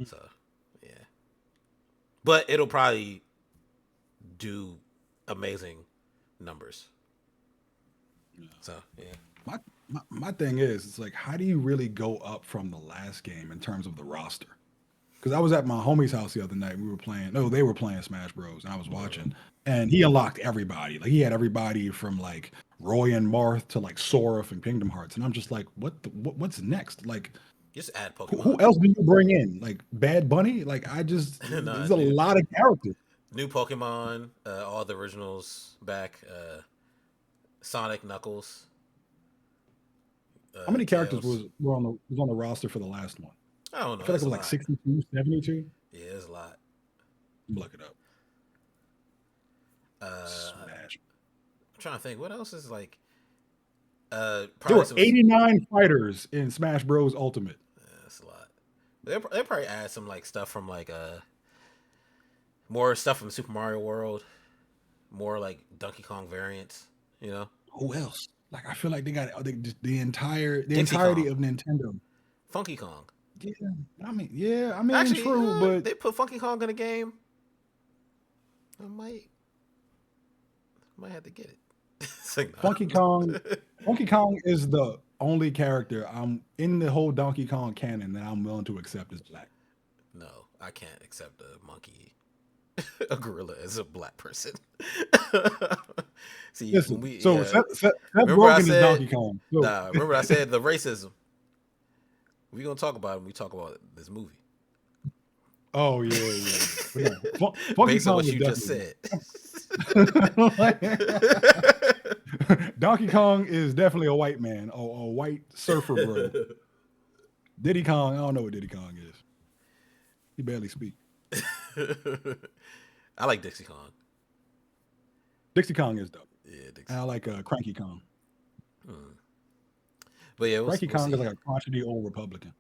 So yeah, but it'll probably do amazing numbers. So yeah. My thing is, it's like, how do you really go up from the last game in terms of the roster? Because I was at my homie's house the other night. We were playing. No, they were playing Smash Bros. And I was watching, and he unlocked everybody. Like he had everybody from like Roy and Marth to like Sora from Kingdom Hearts, and I'm just like, what's next? Like, Just add who Pokemon. else do you bring in? Like Bad Bunny? Like I just Nah, there's a lot of characters. new Pokemon, all the originals back. Sonic, Knuckles, How many characters Tails. was on the roster for the last one? I don't I know. feel like It's it a was like lot. 62, 72. Yeah, it's a lot. Look it up. I'm Smash. trying to think. What else is like? There Probably were some. 89 fighters in Smash Bros. Ultimate. That's a lot. They probably add some like stuff from like more stuff from Super Mario World, more like Donkey Kong variants. You know, Who else? Like I feel like they got just the Dixie entirety Kong, of Nintendo. Funky Kong. Yeah, I mean, Actually, true, but they put Funky Kong in a game. I might have to get it. It's like, Funky nah. Kong, Funky Kong is the only character I'm in the whole Donkey Kong canon that I'm willing to accept as black. No, I can't accept a monkey, a gorilla as a black person. See, when Listen, we so yeah, Seth remember I Rogen is said Donkey Kong. So nah. Remember I said the racism. We gonna talk about it when we talk about this movie. oh yeah. But no, Funky Based on Kong what is you just definitely said. Donkey Kong is definitely a white man, a white surfer bro. Diddy Kong, I don't know what Diddy Kong is. He barely speak. I like Dixie Kong. Dixie Kong is dope. Yeah, And Dixie I Kong. like Cranky Kong. Hmm. But yeah, Cranky we'll Kong is see. like a crotchety old Republican.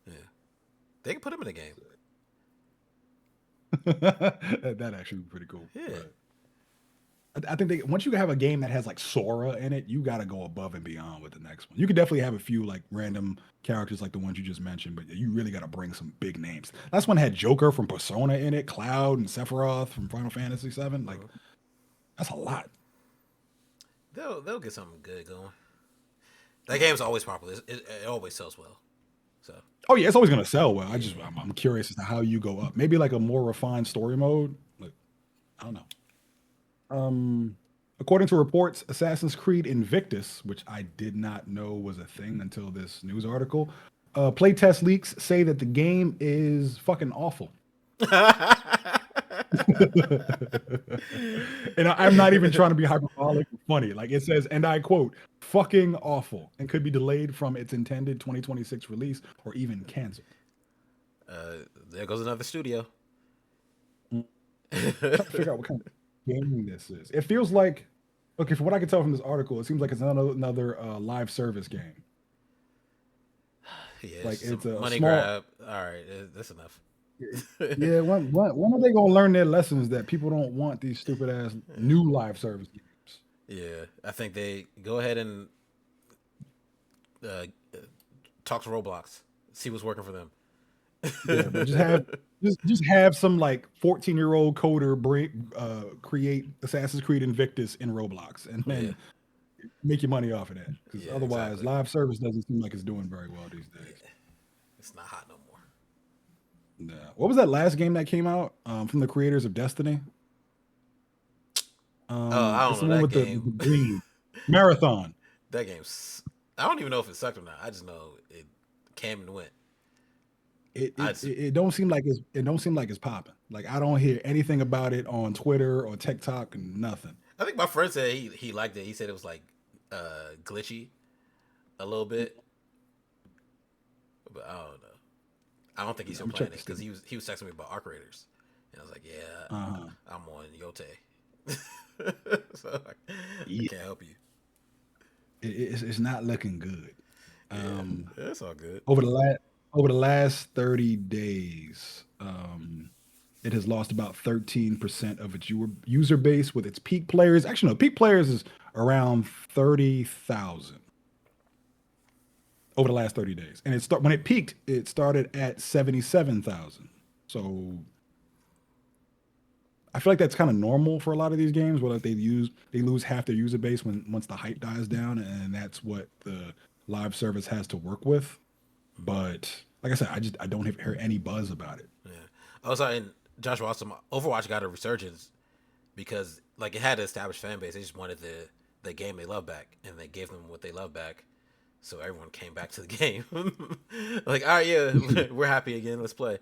Yeah, they can put him in the game. That actually would be pretty cool. Yeah, But I think once you have a game that has like Sora in it, you got to go above and beyond with the next one. You could definitely have a few like random characters like the ones you just mentioned, but you really got to bring some big names. Last one had Joker from Persona in it, Cloud and Sephiroth from Final Fantasy VII. Like that's a lot. they'll get something good going. That game's always popular. It always sells well. So Oh yeah, it's always gonna sell well. yeah. I'm curious as to how you go up. Maybe like a more refined story mode. Like I don't know. According to reports, Assassin's Creed Invictus, which I did not know was a thing until this news article, playtest leaks say that the game is fucking awful. And I'm not even trying to be hyperbolic or funny. Like it says, and I quote, fucking awful, and could be delayed from its intended 2026 release or even canceled. There goes another studio. I'm trying to figure out what kind of game this is. It feels like, okay, from what I can tell from this article, it seems like it's another live service game. Yeah, it's Like just a it's a money small. grab. All right, that's enough. Yeah, when are they gonna learn their lessons that people don't want these stupid ass new live service games? Yeah, I think they go ahead and uh, talk to Roblox, see what's working for them. Yeah, but just have some like 14-year-old coder create Assassin's Creed Invictus in Roblox and Yeah, then make your money off of that. Because yeah, otherwise, exactly. live service doesn't seem like it's doing very well these days. Yeah, it's not hot no more. Yeah. What was that last game that came out from the creators of Destiny? Oh, I It's don't the know one that with game. the green Marathon. That game's. I don't even know if it sucked or not. I just know it came and went. I just, It it don't seem like it's popping. Like I don't hear anything about it on Twitter or TikTok and nothing. I think my friend said he liked it. He said it was like glitchy a little bit, but I don't know. I don't think he's Yeah, still I'm gonna playing check it the because Steam. he was texting me about Arc Raiders, and I was like, yeah, Uh-huh. I'm on Yote. So I Yeah, can't help you. it's not looking good. Yeah, Um, that's all good. over the last over the last 30 days, it has lost about 13% of its user base with its peak players. Actually, no, peak players is around 30,000 over the last 30 days. And when it peaked, it started at 77,000. So I feel like that's kind of normal for a lot of these games where like they lose half their user base when once the hype dies down, and that's what the live service has to work with. But like I said, I don't hear any buzz about it. Yeah. Also, and Joshua, also, Overwatch got a resurgence because like it had an established fan base. They just wanted the game they love back, and they gave them what they love back. So everyone came back to the game. Like, all right, yeah, we're happy again. Let's play.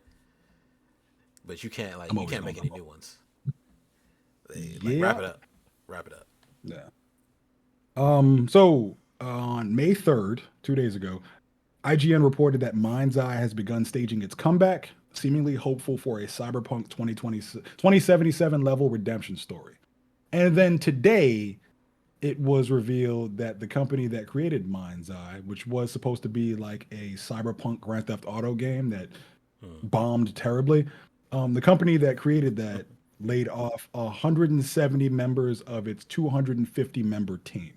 But I'm you always can't going. make any new ones. They like wrap it Yep. up, wrap it up. Yeah. So on May 3rd, 2 days ago, IGN reported that Mind's Eye has begun staging its comeback, seemingly hopeful for a Cyberpunk 2077 level redemption story. And then today, it was revealed that the company that created Mind's Eye, which was supposed to be like a Cyberpunk Grand Theft Auto game that Hmm. bombed terribly, the company that created that laid off 170 members of its 250 member team.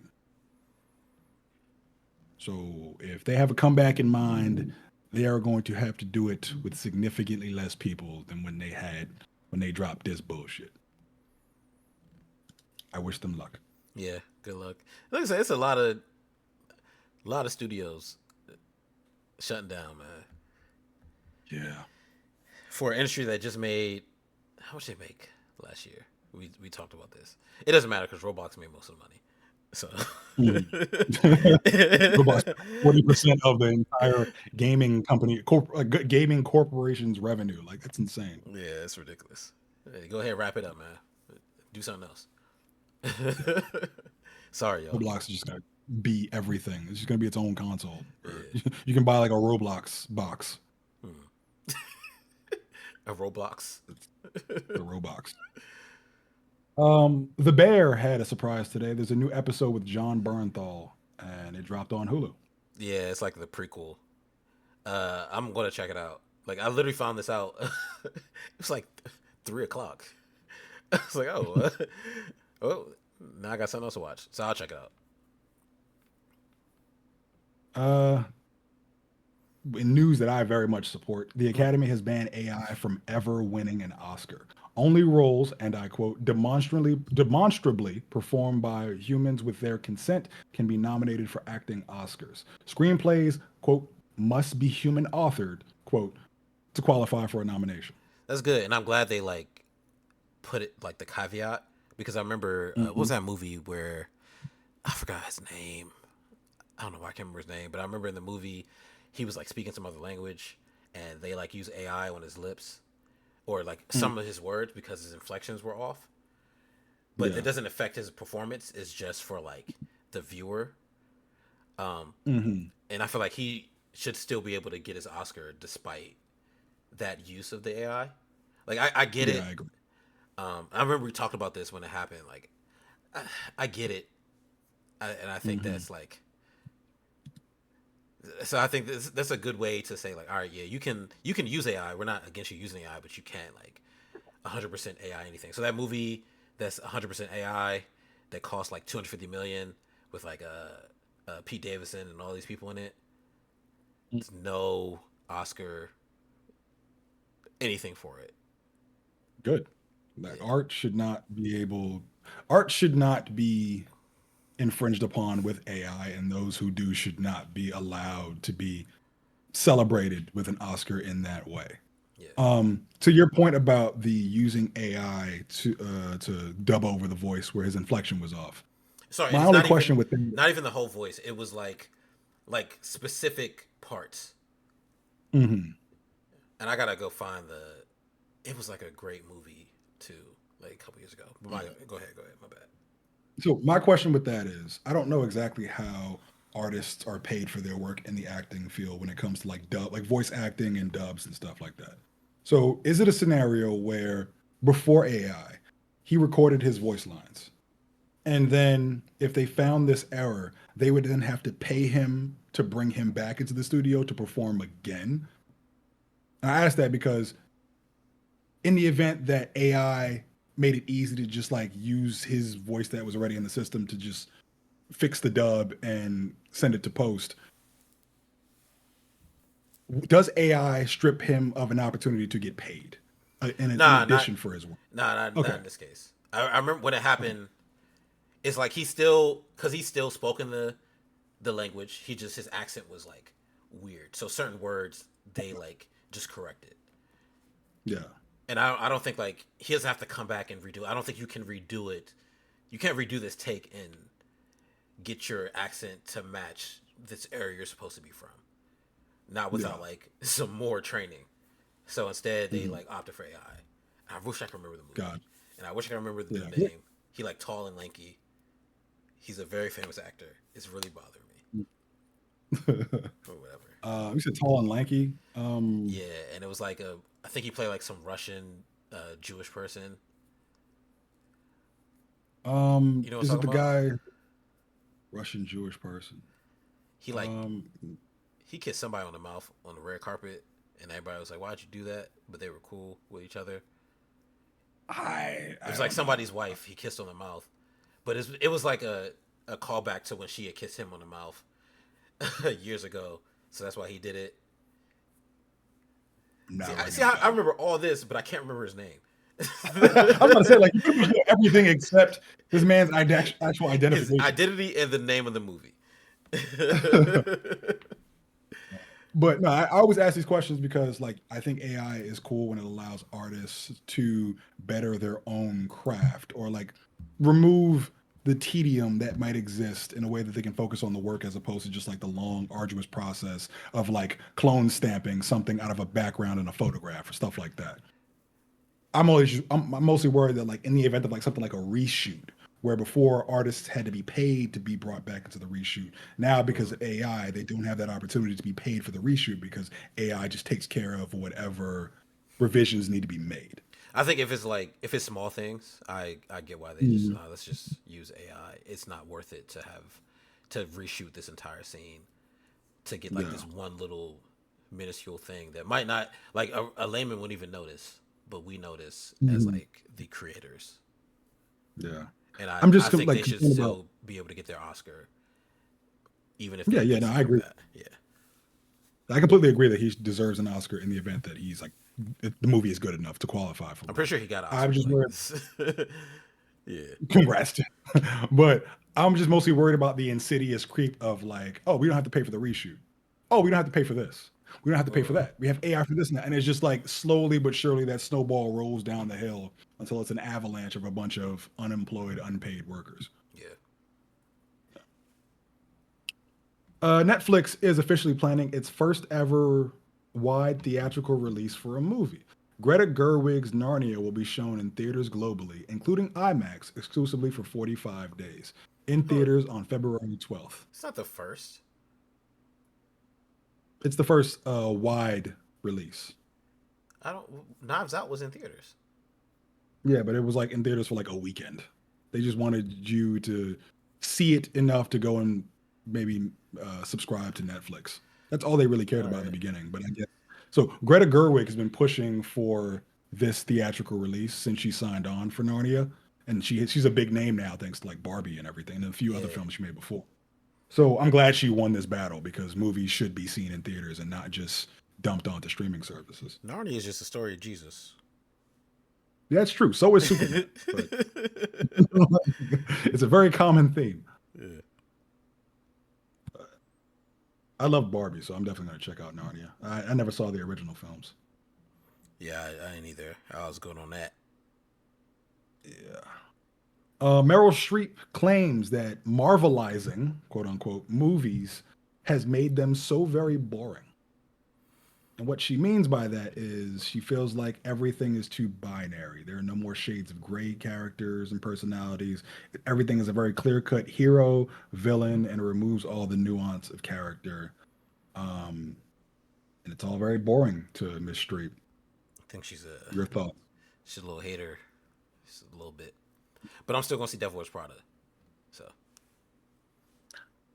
So if they have a comeback in mind, they are going to have to do it with significantly less people than when they dropped this bullshit. I wish them luck. Yeah, good luck. Like I said, it's a lot of studios shutting down, man. Yeah. For an industry that just made how much they make last year. We talked about this. It doesn't matter because Roblox made most of the money. So Mhm. Roblox 40% of the entire gaming corporation's revenue. Like that's insane. yeah, it's ridiculous. Hey, go ahead, wrap it up, man. Do something else. Sorry, y'all. Roblox is just gonna be everything. It's just gonna be its own console. Or Yeah. you can buy like a Roblox box. Hmm. A Roblox. It's the Roblox. The Bear had a surprise today. There's a new episode with John Bernthal, and it dropped on Hulu. Yeah, it's like the prequel. I'm gonna check it out. Like I literally found this out. It was like 3 o'clock. I was like, oh, oh, now I got something else to watch, so I'll check it out. Uh, in news that I very much support, the Mm. Academy has banned AI from ever winning an Oscar. Only roles, and I quote, demonstrably performed by humans with their consent can be nominated for acting Oscars. Screenplays, quote, must be human authored, quote, to qualify for a nomination. That's good, and I'm glad they like put it like the caveat because I remember what was Mhm. that movie where I forgot his name. I don't know why I can't remember his name, but I remember in the movie he was like speaking some other language, and they like use AI on his lips or like Mm. some of his words because his inflections were off. But it Yeah. doesn't affect his performance. It's just for like the viewer. Um, Hmm. and I feel like he should still be able to get his Oscar despite that use of the AI. Like I get Yeah, it. I agree. I remember we talked about this when it happened. Like I, I get it, and I think Hmm. that's like. So I think that's a good way to say like, all right, yeah, you can use AI. We're not against you using AI, but you can't like 100% AI anything. So that movie that's 100% AI that cost like 250 million with like Pete Davidson and all these people in it. There's no Oscar anything for it. Good. Like Yeah, art should not be infringed upon with AI, and those who do should not be allowed to be celebrated with an Oscar in that way. yeah. To your point about the using AI to dub over the voice where his inflection was off. Sorry, and My it's only question with not even the whole voice. It was like specific parts. Mhm. And I gotta go find the. It was like a great movie too, like a couple years ago. But go ahead. My bad. So my question with that is, I don't know exactly how artists are paid for their work in the acting field when it comes to like voice acting and dubs and stuff like that. So is it a scenario where before AI, he recorded his voice lines. And then if they found this error, they would then have to pay him to bring him back into the studio to perform again. And I asked that because in the event that AI made it easy to just like use his voice that was already in the system to just fix the dub and send it to post, does AI strip him of an opportunity to get paid in Nah, not addition for his work? nah, not Okay. in this case. I remember when it Okay. happened. It's like he's still because he's still spoken the language. He just his accent was like weird. So certain words they like just corrected. Yeah. And I don't think like he doesn't have to come back and redo it. I don't think you can redo it. You can't redo this take and get your accent to match this area you're supposed to be from. Not Yeah. without like some more training. So instead they Hmm. like opted for AI. I wish I could remember the movie. God. And I wish I could remember the Yeah. dude name. He like tall and lanky. He's a very famous actor. It's really bothering me. Or whatever. You said tall and lanky. Yeah, and it was like a I think he played like some Russian Jewish person. You know what Is I'm it talking the about? guy Russian Jewish person? He like Um, he kissed somebody on the mouth on the red carpet, and everybody was like, "Why'd you do that?" But they were cool with each other. It I was like don't know. somebody's wife. He kissed on the mouth, but it was like a callback to when she had kissed him on the mouth years ago. So that's why he did it. Not See, ringing a I bell. remember all this, but I can't remember his name. I was about to say like you pretty much know everything except this man's actual His identification. identity and the name of the movie. But no, I always ask these questions because like I think AI is cool when it allows artists to better their own craft or like remove the tedium that might exist in a way that they can focus on the work as opposed to just like the long arduous process of like clone stamping something out of a background in a photograph or stuff like that. I'm mostly worried that like in the event of like something like a reshoot, where before artists had to be paid to be brought back into the reshoot, now because Mhm. of AI, they don't have that opportunity to be paid for the reshoot because AI just takes care of whatever revisions need to be made. I think if it's like if it's small things, I get why they just Mhm. let's just use AI. It's not worth it to have to reshoot this entire scene to get like Yeah. this one little minuscule thing that might not like a layman wouldn't even notice, but we notice as Mhm. like the creators. Yeah. And I'm I just think like they should concerned about. still be able to get their Oscar even if Yeah, they yeah. did No, I something agree. bad. Yeah. I completely agree that he deserves an Oscar in the event that he's like the movie is good enough to qualify for I'm pretty one. sure he got an I'm Oscar just worried. like yeah. Congrats to him. But I'm just mostly worried about the insidious creep of like, oh, we don't have to pay for the reshoot. Oh, we don't have to pay for this. We don't have to pay for Mhm. that. We have AI for this and that. And it's just like slowly but surely that snowball rolls down the hill until it's an avalanche of a bunch of unemployed, unpaid workers. Yeah. Netflix is officially planning its first ever wide theatrical release for a movie. Greta Gerwig's Narnia will be shown in theaters globally, including IMAX, exclusively for 45 days, in Oh, theaters on February 12th. it's not the first. It's the first wide release. I don't. Knives Out was in theaters. Yeah, but it was like in theaters for like a weekend. They just wanted you to see it enough to go and maybe subscribe to Netflix. That's all they really cared All about in the right. beginning. But I guess so. Greta Gerwig has been pushing for this theatrical release since she signed on for Narnia, and she's a big name now thanks to like Barbie and everything, and a few other Yeah. films she made before. So I'm glad she won this battle because movies should be seen in theaters and not just dumped onto streaming services. Narnia is just a story of Jesus. That's true. So is Superman, but it's a very common theme. Yeah. I love Barbie, so I'm definitely going to check out Narnia. I never saw the original films. Yeah, I ain't either. I was going on that. Yeah. Meryl Streep claims that Marvelizing, quote unquote, movies has made them so very boring. And what she means by that is she feels like everything is too binary. There are no more shades of gray characters and personalities. Everything is a very clear cut hero, villain, and it removes all the nuance of character. Um, and it's all very boring to Miss Streep. I think Your thoughts? she's a little hater. just a little bit. But I'm still gonna see Devil Wears Prada. So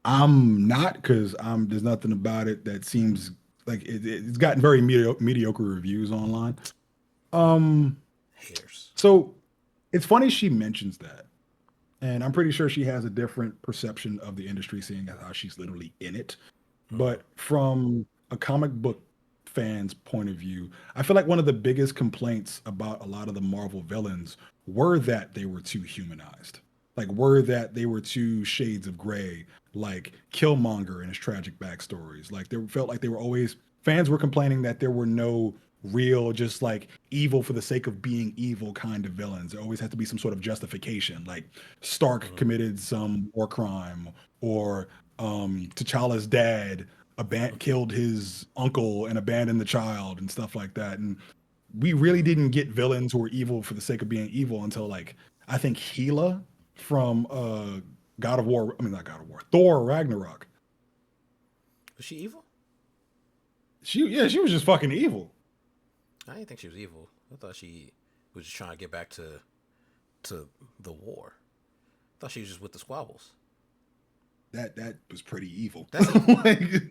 I'm not because there's nothing about it that seems like it's gotten very mediocre reviews online. Um, haters. so it's funny she mentions that, and I'm pretty sure she has a different perception of the industry, seeing as how she's literally in it. Mm-hmm. But from a comic book fan's point of view, I feel like one of the biggest complaints about a lot of the Marvel villains were that they were too humanized. Like, were that they were too shades of gray, like Killmonger and his tragic backstories. Like, they felt like they were always, fans were complaining that there were no real, just like evil for the sake of being evil kind of villains. There always had to be some sort of justification. Like, Stark Mm-hmm. committed some war crime, or T'Challa's dad killed his uncle and abandoned the child and stuff like that. And we really Mm-hmm. didn't get villains who were evil for the sake of being evil until like I think Gila from God of War. I mean not God of War. Thor Ragnarok. Was she evil? She was just fucking evil. I didn't think she was evil. I thought she was just trying to get back to the war. I thought she was just with the squabbles. That was pretty evil. That's evil. Like, There's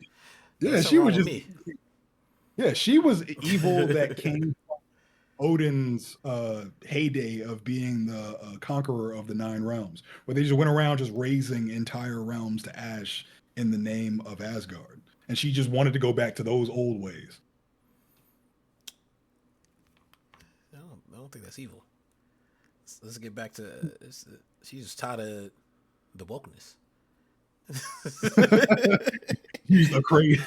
yeah, something she wrong was with just me. yeah, she was evil that came Odin's heyday of being the conqueror of the nine realms, where they just went around just raising entire realms to ash in the name of Asgard. And she just wanted to go back to those old ways. I don't think that's evil. Let's get back to. She's just tired of the wokeness. She's a crazy.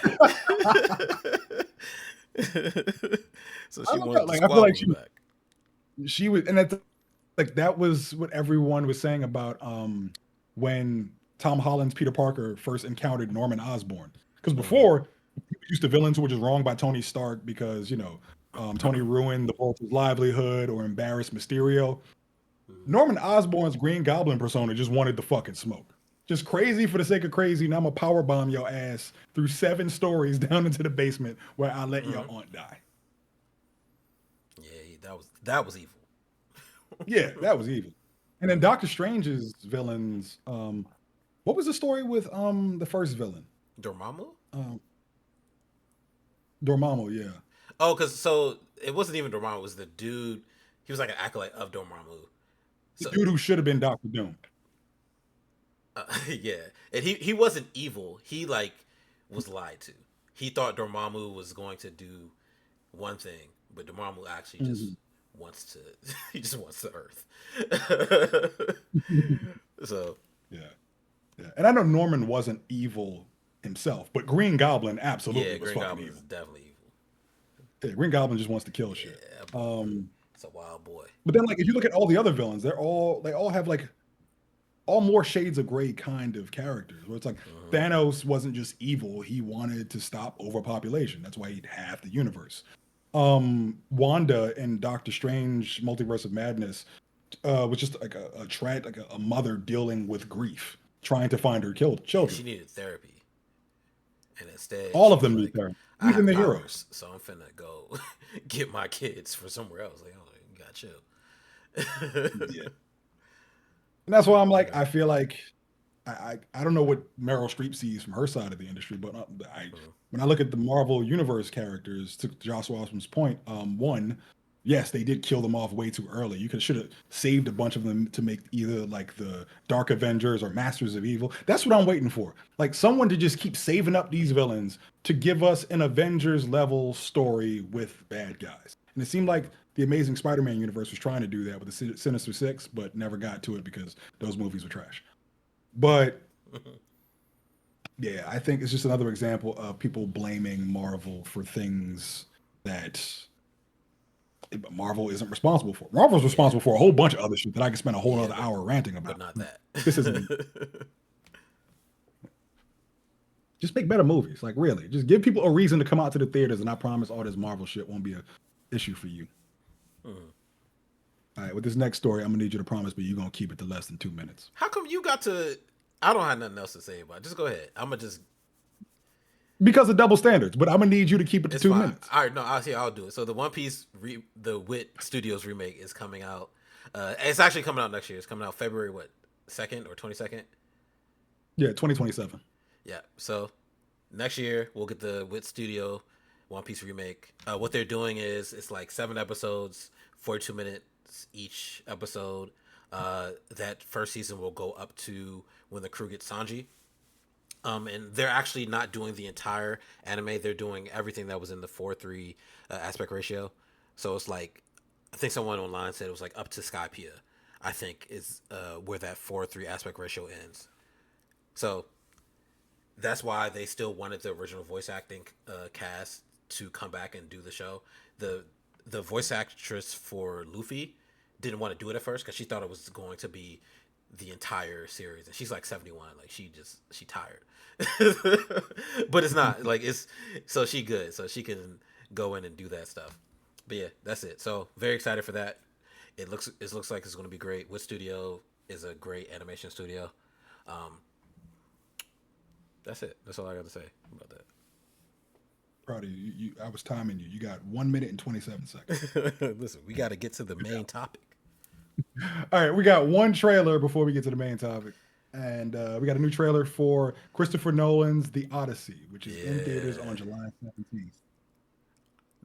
So I she don't know. wanted the Like I feel like squabbles back. she was, and that's like that was what everyone was saying about when Tom Holland's Peter Parker first encountered Norman Osborn. Because Mm-hmm. before he was used to villains who were just wronged by Tony Stark because Tony ruined the Vulture's livelihood or embarrassed Mysterio. Mm-hmm. Norman Osborn's Green Goblin persona just wanted the fucking smoke. Just crazy for the sake of crazy. Now I'm a power bomb your ass through 7 stories down into the basement where I let your Mm-hmm. aunt die. Yeah, that was evil. Yeah, that was evil. And then Mm-hmm. Doctor Strange's villains. What was the story with the first villain? Dormammu? Um, Dormammu. Yeah, Oh, because so it wasn't even Dormammu. It was the dude. He was like an acolyte of Dormammu. the So dude who should have been Doctor Doom. yeah, and he wasn't evil. He like was lied to. He thought Dormammu was going to do one thing, but Dormammu actually just Mhm. wants to. He just wants the Earth. So Yeah, yeah. And I know Norman wasn't evil himself, but Green Goblin absolutely yeah, was Green fucking Goblin is evil. definitely evil. Yeah, Green Goblin just wants to kill shit. Yeah, that boy. Um, It's a wild boy. but then like if you look at all the other villains, they all have like all more shades of gray kind of characters. Where it's like Hmm. Thanos wasn't just evil; he wanted to stop overpopulation. That's why he'd half the universe. Wanda and Doctor Strange Multiverse of Madness was just like a mother dealing with grief, trying to find her killed Yeah, children. she needed therapy, and instead All she of was them need like, therapy, "I even have the heroes. powers, so I'm finna go get my kids for somewhere else." Like, oh, you got chill. Yeah, and that's why I'm like, Okay. I feel like I don't know what Meryl Streep sees from her side of the industry, but I Mhm. when I look at the Marvel Universe characters, to Josh Osmond's point, one, yes, they did kill them off way too early. You could should have saved a bunch of them to make either like the Dark Avengers or Masters of Evil. That's what I'm waiting for. Like someone to just keep saving up these villains to give us an Avengers level story with bad guys. And it seemed like Mhm. the Amazing Spider-Man universe was trying to do that with the Sinister Six, but never got to it because those movies were trash. But yeah, I think it's just another example of people blaming Marvel for things that Marvel isn't responsible for. Marvel's Yeah, responsible for a whole bunch of other shit that I could spend a whole yeah, other hour ranting about. but not But that. this isn't. Just make better movies. Like really, just give people a reason to come out to the theaters, and I promise all this Marvel shit won't be a issue for you. Mhm. All right, with this next story, I'm gonna need you to promise me you're gonna keep it to less than 2 minutes. How come you got to? I don't have nothing else to say about it. Just go ahead. I'm gonna just. Because of double standards, but I'm gonna need you to keep it to It's two fine. minutes. All right, no, I'll see. I'll do it. So the One Piece, the Wit Studios remake is coming out. It's actually coming out next year. It's coming out February what 2nd or 22nd. Yeah, 2027. Yeah. So next year we'll get the Wit Studio One Piece remake. What they're doing is it's like 7 episodes, 42 minutes each episode. That first season will go up to when the crew gets Sanji. And they're actually not doing the entire anime. They're doing everything that was in the 4:3 aspect ratio. So it's like, I think someone online said it was like up to Skypiea. I think is where that 4:3 aspect ratio ends. So that's why they still wanted the original voice acting cast to come back and do the show. The the voice actress for Luffy didn't want to do it at first because she thought it was going to be the entire series, and she's like 71. Like she tired, but it's not like it's so she good, so she can go in and do that stuff. But yeah, that's it. So very excited for that. It looks like it's going to be great. What studio is a great animation studio. Um, that's it. That's all I got to say about Proud of you. I was timing you. You got 1 minute and 27 seconds. that. Listen, we got to get to the Good main job. topic. All right, we got one trailer before we get to the main topic, and we got a new trailer for Christopher Nolan's The Odyssey, which is in theaters Yeah, on July 17th.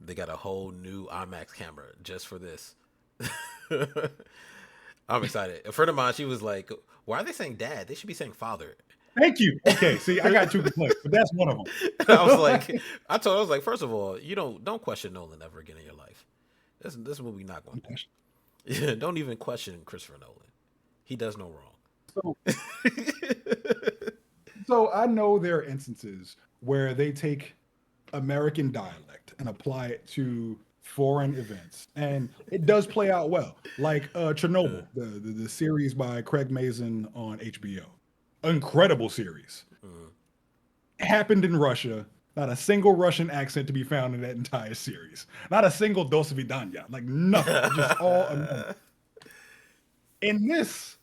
they got a whole new IMAX camera just for this. I'm excited. A friend of mine, she was like, "Why are they saying dad? They should be saying father." Thank you. Okay, see, I got two complaints, but that's one of I was them. like, I told her, I was like, first of all, you don't question Nolan ever again in your life. This is what we not going to do. Yeah, don't even question Christopher Nolan. He does no so, wrong. so I know there are instances where they take American dialect and apply it to foreign events, and it does play out well. Like Uh, Chernobyl, the series by Craig Mazin on HBO, incredible series. mm, Happened in Russia. Not a single Russian accent to be found in that entire series. Not a single Dos Vidanya. Like nothing. Just all American. In this,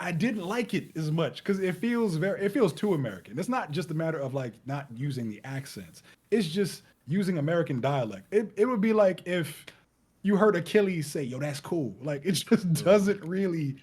I didn't like it as much because it feels too American. It's not just a matter of like not using the accents. It's just using American dialect. It would be like if you heard Achilles say, "Yo, that's cool." Like it just mm. doesn't really.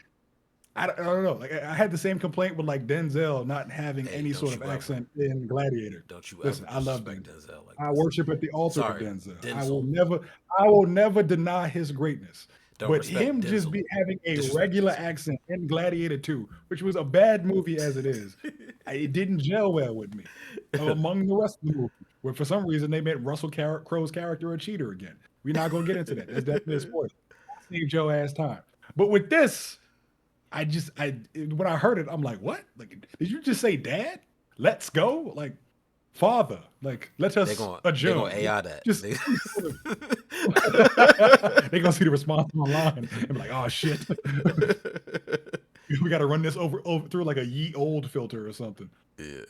I don't know. Like I had the same complaint with like Denzel not having Hey, any sort of accent in Gladiator. don't you ever Listen, I love disrespect Denzel. Denzel like I this. worship at the altar of Sorry, Denzel. Denzel. I will never deny his greatness. Don't But respect him just Denzel. be having a Disrespect regular Denzel. accent in Gladiator 2, which was a bad movie as it is, it didn't gel well with me. Among the rest of the movie, where for some reason they made Crowe's character a cheater again. We're not gonna get into that. That's definitely a spoiler. Saved your ass time. But with this, when I heard it, I'm like, what? Like, did you just say dad? Let's go? Like, father? Like, let us They gonna adjourn. AI that. Just some sort of they gonna see the response online and be like, oh shit. We gotta run this over through like a ye old filter or something. Yeah.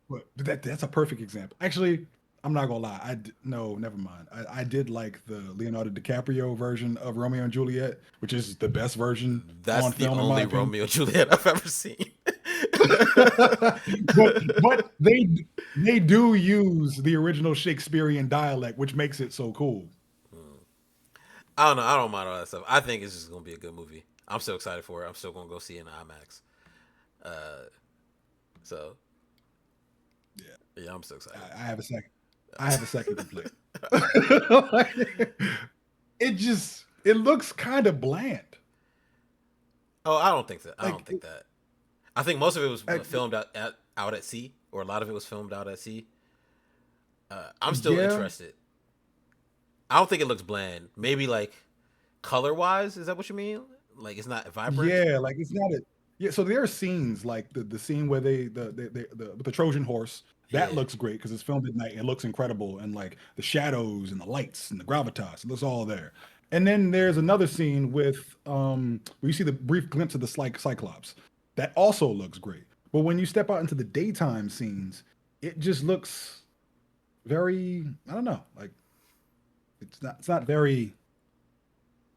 But that's a perfect example. Actually, I'm not gonna lie. No, never mind. I did like the Leonardo DiCaprio version of Romeo and Juliet, which is the best version That's on the film in my only opinion. Romeo and Juliet I've ever seen. but they do use the original Shakespearean dialect, which makes it so cool. I don't know. I don't mind all that stuff. I think it's just gonna be a good movie. I'm so excited for it. I'm still gonna go see it in IMAX. Uh, so Yeah, yeah, I'm so excited. I have a second. I have a second complaint. It looks kind of bland. Oh, I don't think that. I Like, don't think that. I think most of it was I, filmed out at sea, or a lot of it was filmed out at sea. I'm still yeah, interested. I don't think it looks bland. Maybe like color wise, is that what you mean? Like it's not vibrant. yeah, like it's not a yeah. So there are scenes like the scene where the with the Trojan horse that Yeah. looks great because it's filmed at night and it looks incredible and like the shadows and the lights and the gravitas, it looks all there. And then there's another scene with where you see the brief glimpse of the Cyclops that also looks great. But when you step out into the daytime scenes, it just looks very I don't know like it's not very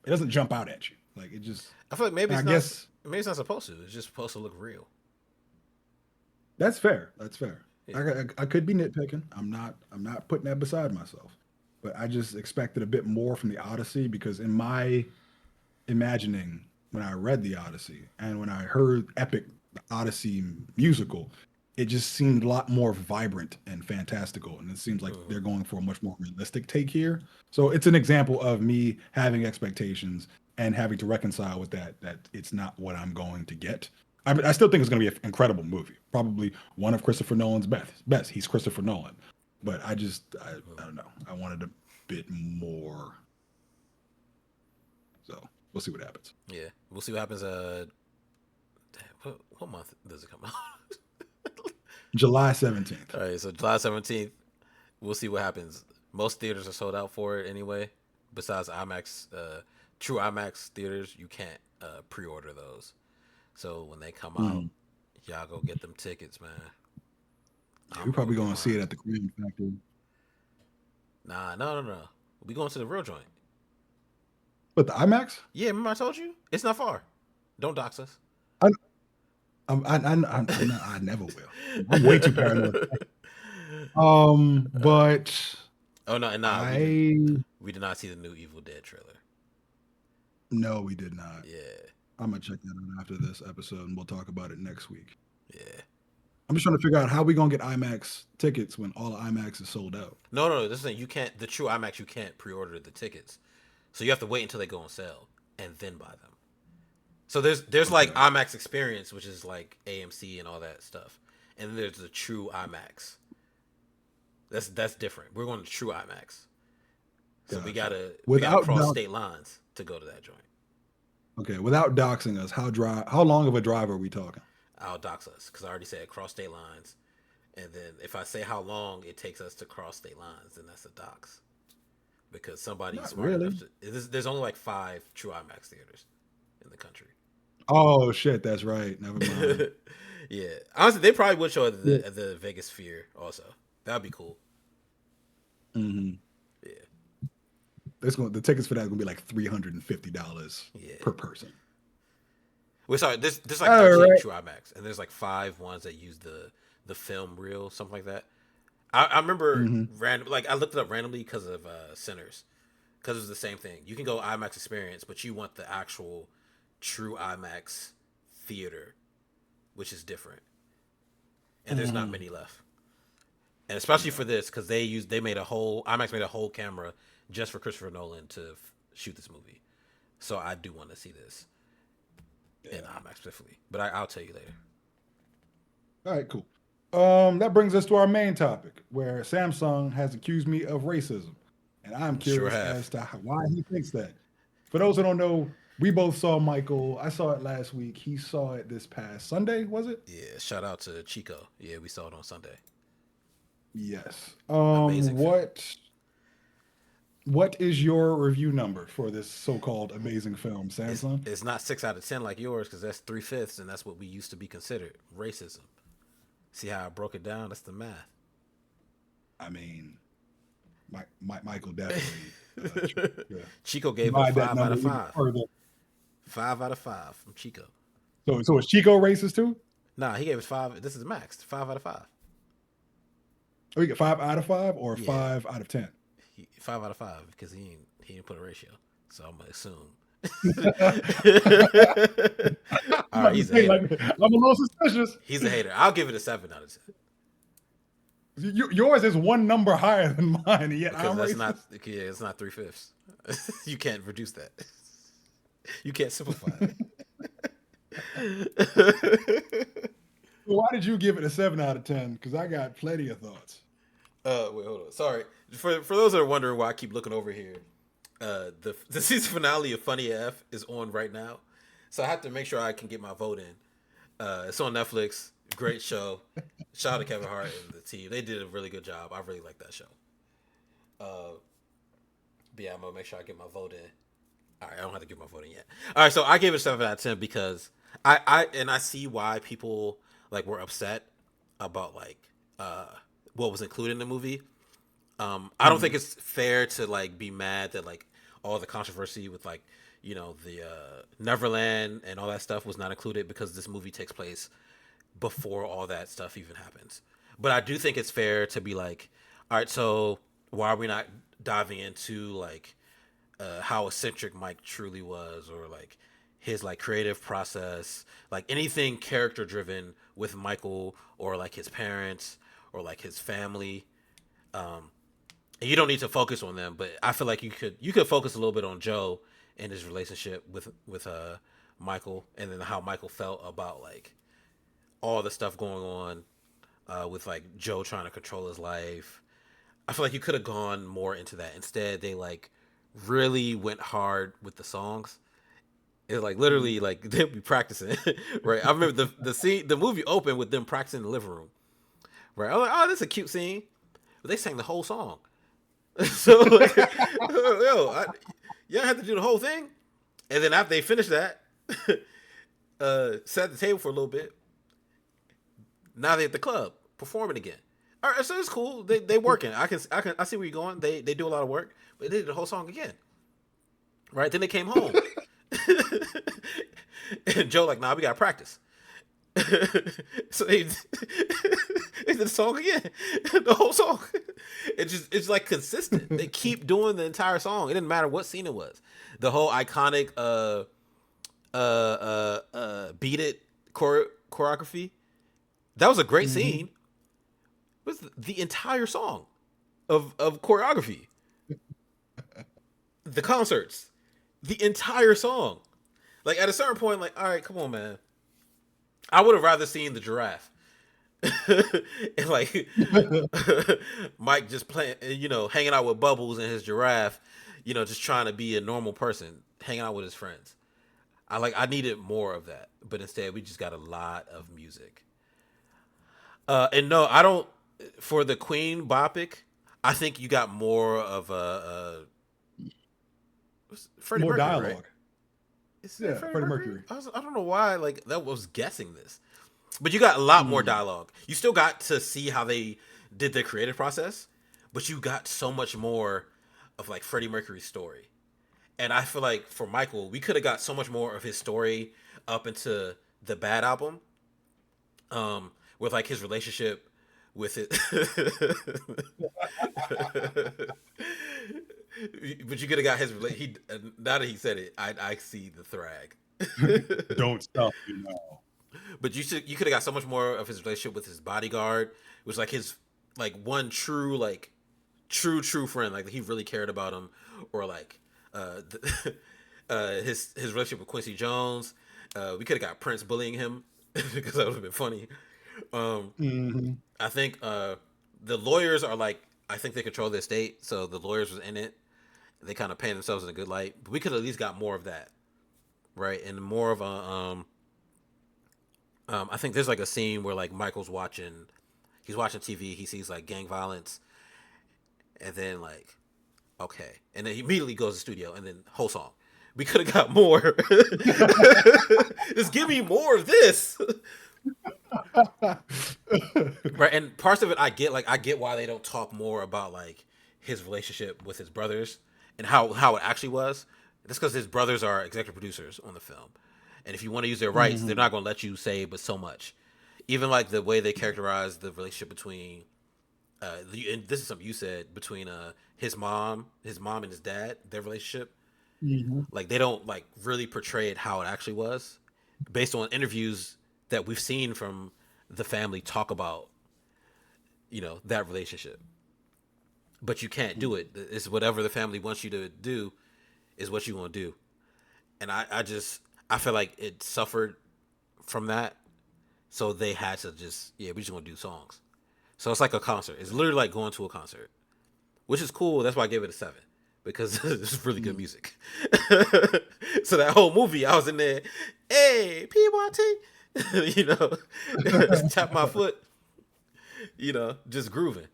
it doesn't jump out at you like it just I feel like maybe and I it's not. guess Maybe it's not supposed to. It's just supposed to look real. that's fair. That's fair. Yeah. I could be nitpicking. I'm not putting that beside myself. But I just expected a bit more from the Odyssey because imagining when I read the Odyssey and when I heard Epic the Odyssey musical. It just seemed a lot more vibrant and fantastical, and it seems like Hmm. they're going for a much more realistic take here. So it's an example of me having expectations and having to reconcile with that it's not what I'm going to get. I mean, I still think it's going to be an incredible movie, probably one of Christopher Nolan's best. He's Christopher Nolan, but I don't know. I wanted a bit more, so we'll see what happens. Yeah, we'll see what happens. Damn, what month does it come out? July 17th. All right, so July 17th. We'll see what happens. Most theaters are sold out for it anyway. Besides IMAX, true IMAX theaters, you can't pre-order those. So when they come out, Mhm. y'all go get them tickets, man. Yeah, I'm we're gonna go probably get going to see mine. it at the Korean Factory. Nah, no, no, no. We going to the real joint. But the IMAX? Yeah, remember I told you? It's not far. Don't dox us. I, I'm not. I never will. I'm way too paranoid. uh, But oh no, nah, I we did not see the new Evil Dead trailer. no, we did not. Yeah, I'm gonna check that out after this episode, and we'll talk about it next week. yeah. I'm just trying to figure out how we gonna get IMAX tickets when all IMAX is sold out. No, no, this thing you can't. The true IMAX you can't pre-order the tickets, so you have to wait until they go on sale and then buy them. So there's like Okay, IMAX Experience, which is like AMC and all that stuff, and then there's the true IMAX. That's different. We're going to true IMAX, so gotcha. we gotta Without cross doc, state lines to go to that joint. okay, without doxing us, how long of a drive are we talking? I'll dox us because I already said cross state lines, and then if I say how long it takes us to cross state lines, then that's a dox because somebody's Not smart enough really. to. There's only like 5 true IMAX theaters in the country. Oh shit, that's right. Never mind. Yeah, honestly, they probably would show at Yeah. the Vegas Sphere also. That'd be cool. Hmm. Yeah, The tickets for that are gonna be like $350 yeah. per person. Well, sorry, there's like All 38 right. true IMAX, and there's like 5 ones that use the film reel, something like that. I remember Hmm. random like I looked it up randomly because of Sinners, because it's the same thing. You can go IMAX experience, but you want the actual true IMAX theater, which is different, and there's not Hmm. many left. And especially Yeah. for this, because they made a whole IMAX made a whole camera just for Christopher Nolan to shoot this movie. So I do want to see this in Yeah. IMAX specifically, but I'll tell you later. All right, cool. That brings us to our main topic, where Samsung has accused me of racism, and I'm Sure curious have. as to why he thinks that. For those who don't know, we both saw Michael. I saw it last week. He saw it this past Sunday, was it? Yeah, shout out to Chico. Yeah, we saw it on Sunday. Yes. Amazing film. What is your review number for this so-called amazing film, Samsung? It's not 6 out of 10 like yours because that's 3/5, and that's what we used to be considered racism. See how I broke it down? That's the math. I mean, Michael definitely uh, Chico gave it a divide that five out number of even five. further. 5 out of 5 from Chico. So is Chico racist too? Nah, he gave it five. This is max. 5 out of 5. Or you get 5 out of 5 or Yeah, 5 out of 10? 5 out of 5 because he didn't put a ratio. So I'm gonna assume. I'm All right, about to he's a say, like, hater. I'm a little suspicious. He's a hater. I'll give it a 7 out of 10 Yours is one number higher than mine, and yet because I'm that's not. racist. Yeah, it's not 3/5. You can't reduce that. You can't simplify it. Why did you give it a 7 out of 10? Because I got plenty of thoughts. Wait, hold on. Sorry for those that are wondering why I keep looking over here. The season finale of Funny AF is on right now, so I have to make sure I can get my vote in. It's on Netflix. Great show. Shout out to Kevin Hart and the team. They did a really good job. I really like that show. Uh, but yeah, I'm gonna make sure I get my vote in. All right, I don't have to get my vote in yet. All right, so I gave it 7 out of 10 because I see why people like were upset about like uh what was included in the movie. I don't think Mhm. it's fair to like be mad that like all the controversy with like the Neverland and all that stuff was not included because this movie takes place before all that stuff even happens. But I do think it's fair to be like, all right, so why are we not diving into like how eccentric Mike truly was, or like his like creative process, like anything character driven with Michael, or like his parents, or like his family. And you don't need to focus on them, but I feel like you could focus a little bit on Joe and his relationship with Michael, and then how Michael felt about like all the stuff going on with like Joe trying to control his life. I feel like you could have gone more into that. Instead, they like really went hard with the songs. It's like literally Mhm. like they'll be practicing, right? I remember the scene, the movie opened with them practicing in the living room, right? I was like, oh, this is a cute scene, but they sang the whole song. So like, yo, y'all had to do the whole thing, and then after they finished that, sat at the table for a little bit. Now they at the club performing again. All right, so it's cool. They working. I see where you're going. They do a lot of work, but they did the whole song again, right? Then they came home, and Joe like, nah, we got to practice. So they did the song again, the whole song. It's like consistent. They keep doing the entire song. It didn't matter what scene it was. The whole iconic beat it choreography. That was a great Mhm. scene. It was the entire song of choreography. The concerts, the entire song. Like at a certain point, like, all right, come on, man. I would have rather seen the giraffe. And like Mike just playing, hanging out with Bubbles and his giraffe, just trying to be a normal person, hanging out with his friends. I needed more of that, but instead we just got a lot of music. And no, I don't. For the Queen biopic, I think you got more of a Freddie More Mercury, right? dialogue. Is it Yeah, Freddie Freddie Mercury? Mercury. I don't know why like that was guessing this, but you got a lot more Mm. dialogue. You still got to see how they did their creative process, but you got so much more of like Freddie Mercury's story. And I feel like for Michael, we could have got so much more of his story up into the Bad album, with like his relationship with it. But you could have got his he now that he said it, I see the thrag. Don't stop me now. But you could have got so much more of his relationship with his bodyguard, which like his like one true like true friend, like he really cared about him, or like his relationship with Quincy Jones. We could have got Prince bullying him because that would have been funny. Um, Mhm. I think the lawyers are like, I think they control the estate, so the lawyers was in it. They kind of paint themselves in a good light, but we could at least got more of that, right? And more of a I think there's like a scene where like he's watching TV, he sees like gang violence, and then like, okay, and then he immediately goes to the studio, and then whole song. We could have got more. Just give me more of this, right? And parts of it, I get why they don't talk more about like his relationship with his brothers and how it actually was. That's because his brothers are executive producers on the film, and if you want to use their rights, they're Mhm. not going to let you say but so much. Even like the way they characterize the relationship between and this is something you said, between his mom and his dad, their relationship. Mhm. Like they don't like really portray it how it actually was, based on interviews that we've seen from the family talk about that relationship. But you can't do it. It's whatever the family wants you to do is what you want to do. And I feel like it suffered from that, so they had to just, yeah, we just want to do songs. So it's like a concert. It's literally like going to a concert, which is cool. That's why I gave it a 7, because it's really good Mhm. music. So that whole movie, I was in there, hey PYT, tap my foot, just grooving.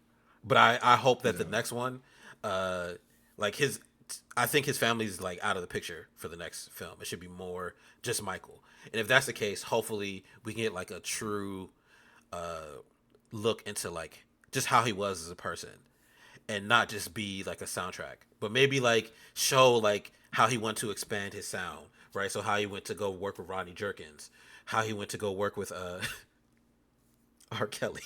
But I hope that the Yeah. next one, uh, like I think his family's like out of the picture for the next film. It should be more just Michael. And if that's the case, hopefully we can get like a true look into like just how he was as a person, and not just be like a soundtrack, but maybe like show like how he went to expand his sound, right? So how he went to go work with Rodney Jerkins, how he went to go work with R. Kelly,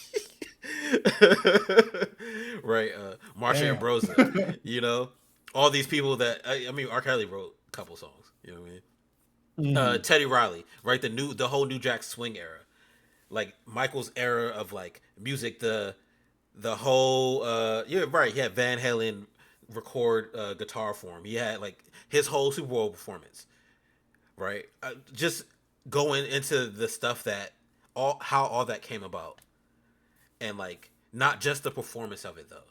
right? Marsha Damn. Ambrosia, you know. all these people that I mean, R. Kelly wrote a couple songs. You know what I mean? Mhm. Teddy Riley, right? The whole New Jack Swing era, like Michael's era of like music. The whole yeah, right. He had Van Halen record guitar for him. He had like his whole Super Bowl performance, right? Just going into the stuff that all how all that came about, and like not just the performance of it though.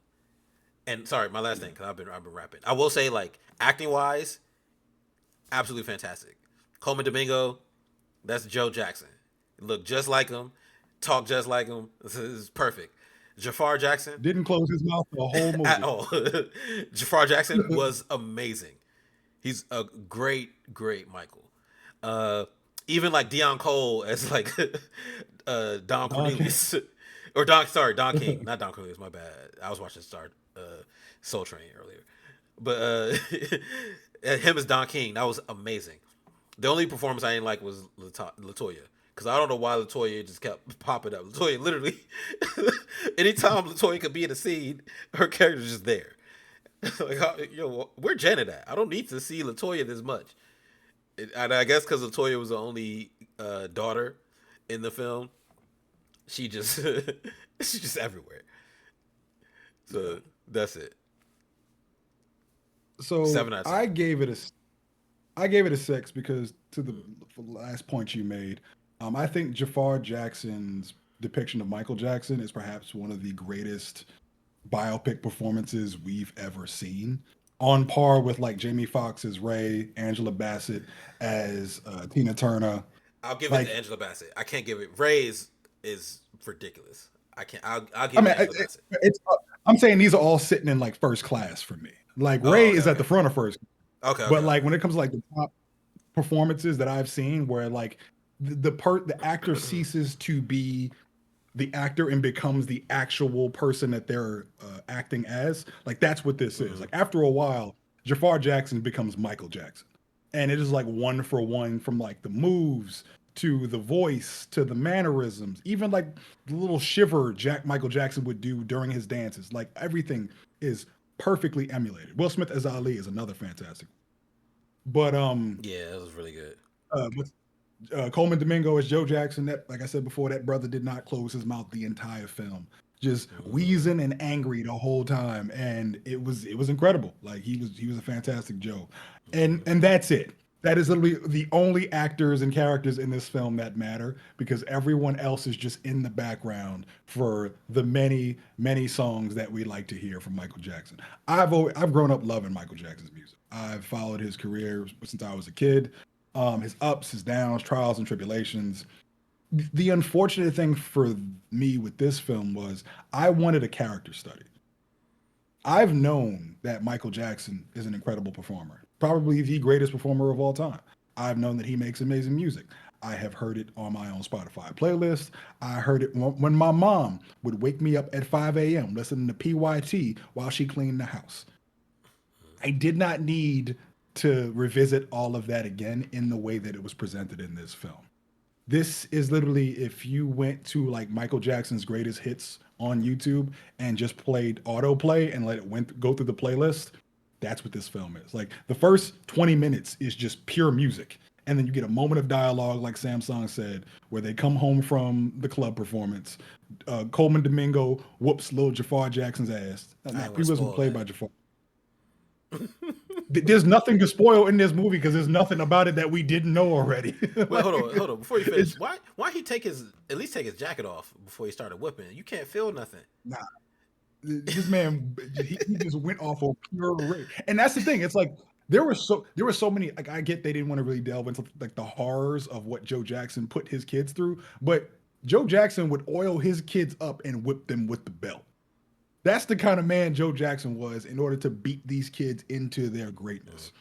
And sorry, my last thing, Yeah. because I've been rapping. I will say like acting wise, absolutely fantastic. Coleman Domingo, that's Joe Jackson. Look just like him, talk just like him. This is perfect. Jafar Jackson, Didn't close his mouth the whole at movie. all. Jafar Jackson was amazing. He's a great Michael. Uh, Even like Dion Cole as like Don Don King. Cornelius, or Don King, not Don Cornelius. My bad. I was watching Soul Train earlier, but him as Don King, that was amazing. The only performance I didn't like was Latoya. Because I don't know why Latoya just kept popping up. Latoya literally, anytime Latoya could be in a scene, her character's just there. Like, yo, where Janet at? I don't need to see Latoya this much. And I guess because Latoya was the only daughter in the film, she just she's just everywhere. Yeah. So that's it. So 7 out of 10. I gave it a six because to the last point you made, I think Jafar Jackson's depiction of Michael Jackson is perhaps one of the greatest biopic performances we've ever seen, on par with like Jamie Foxx as Ray, Angela Bassett as Tina Turner. I'll give it to Like, Angela Bassett. I can't give it. Ray is ridiculous. I can't. I'll I give it mean, to Angela Bassett. I'm saying these are all sitting in like first class for me. Like Oh, Ray okay, is at okay, the front of first, okay, okay, but okay. like when it comes to like the top performances that I've seen, where like the actor ceases to be the actor and becomes the actual person that they're acting as. Like that's what this is. Hmm. Like after a while, Jafar Jackson becomes Michael Jackson, and it is like one for one from like the moves to the voice to the mannerisms, even like the little shiver Michael Jackson would do during his dances. Like everything is perfectly emulated. Will Smith as Ali is another fantastic. But Yeah, that was really good. with Coleman Domingo as Joe Jackson. That, like I said before, that brother did not close his mouth the entire film, just Hmm. wheezing and angry the whole time, and it was incredible. Like he was a fantastic Joe, and that's it. That is literally the only actors and characters in this film that matter because everyone else is just in the background for the many songs that we like to hear from Michael Jackson. I've grown up loving Michael Jackson's music. I've followed his career since I was a kid, his ups, his downs, trials and tribulations. The unfortunate thing for me with this film was I wanted a character study. I've known that Michael Jackson is an incredible performer, probably the greatest performer of all time. I've known that he makes amazing music. I have heard it on my own Spotify playlist. I heard it when my mom would wake me up at 5 a.m. listening to PYT while she cleaned the house. I did not need to revisit all of that again in the way that it was presented in this film. This is literally if you went to like Michael Jackson's greatest hits on YouTube and just played autoplay and let it go through the playlist, that's what this film is. Like the first 20 minutes is just pure music. And then you get a moment of dialogue, like Samsung said, where they come home from the club performance. Coleman Domingo whoops little Jafar Jackson's ass. I Now, ain't want he to wasn't spoil played that. by Jafar. There's nothing to spoil in this movie because there's nothing about it that we didn't know already. Wait, Like, hold on. Before you finish, it's why he take his at least take his jacket off before he started whipping? You can't feel nothing. nah, this man he just went off on pure rage. And that's the thing. It's like there were so many, like I get they didn't want to really delve into like the horrors of what Joe Jackson put his kids through, but Joe Jackson would oil his kids up and whip them with the belt. That's the kind of man Joe Jackson was in order to beat these kids into their Mm. greatness.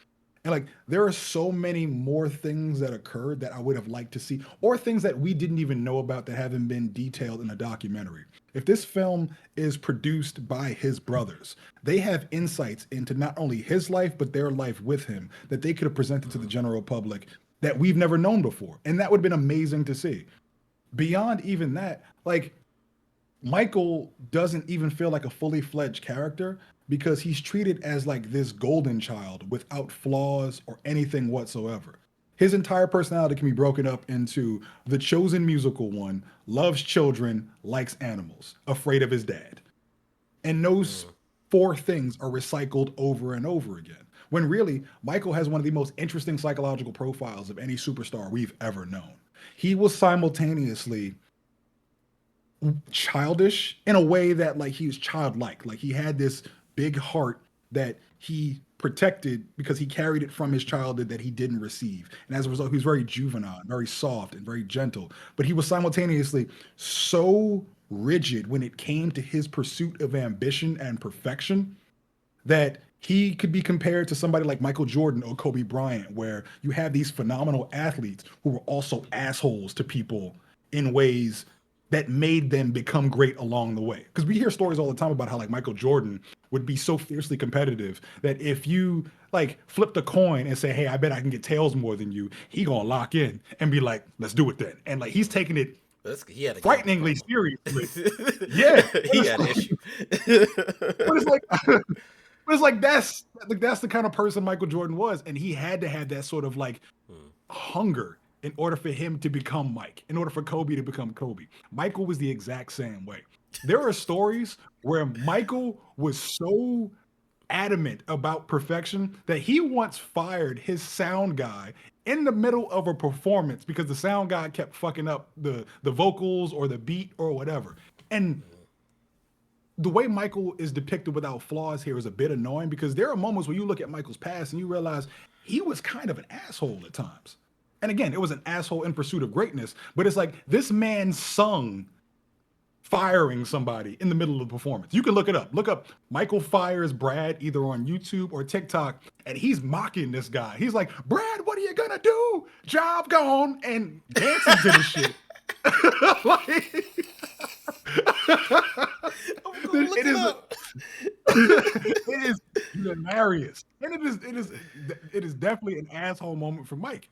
And like there are so many more things that occurred that I would have liked to see, or things that we didn't even know about that haven't been detailed in a documentary. If this film is produced by his brothers, they have insights into not only his life, but their life with him that they could have presented to the Mm. general public that we've never known before. And that would have been amazing to see. Beyond even that, like Michael doesn't even feel like a fully fledged character because he's treated as like this golden child without flaws or anything whatsoever. His entire personality can be broken up into the chosen musical one, loves children, likes animals, afraid of his dad. And those Mm. four things are recycled over and over again. When really, Michael has one of the most interesting psychological profiles of any superstar we've ever known. He was simultaneously childish in a way that like he was childlike. Like he had this big heart that he protected because he carried it from his childhood that he didn't receive. And as a result, he was very juvenile, very soft, and very gentle. But he was simultaneously so rigid when it came to his pursuit of ambition and perfection that he could be compared to somebody like Michael Jordan or Kobe Bryant, where you have these phenomenal athletes who were also assholes to people in ways that made them become great along the way. Because we hear stories all the time about how like Michael Jordan would be so fiercely competitive that if you like flipped a coin and say, "Hey, I bet I can get tails more than you," he gonna lock in and be like, "Let's do it then." And like he's taking it He had a gambling frighteningly problem. seriously. Yeah, He had an issue. but it's like but it's like that's the kind of person Michael Jordan was, and he had to have that sort of like Hmm. hunger in order for him to become Mike, in order for Kobe to become Kobe. Michael was the exact same way. There are stories where Michael was so adamant about perfection that he once fired his sound guy in the middle of a performance because the sound guy kept fucking up the vocals or the beat or whatever. And the way Michael is depicted without flaws here is a bit annoying because there are moments where you look at Michael's past and you realize he was kind of an asshole at times. And again, it was an asshole in pursuit of greatness, but it's like this man sung firing somebody in the middle of the performance. You can look it up. Look up Michael fires Brad either on YouTube or TikTok, and he's mocking this guy. He's like, "Brad, what are you gonna do? Job gone," and dancing to the shit. Like, I'm gonna look it it is up. it is hilarious, and it is definitely an asshole moment for Mike.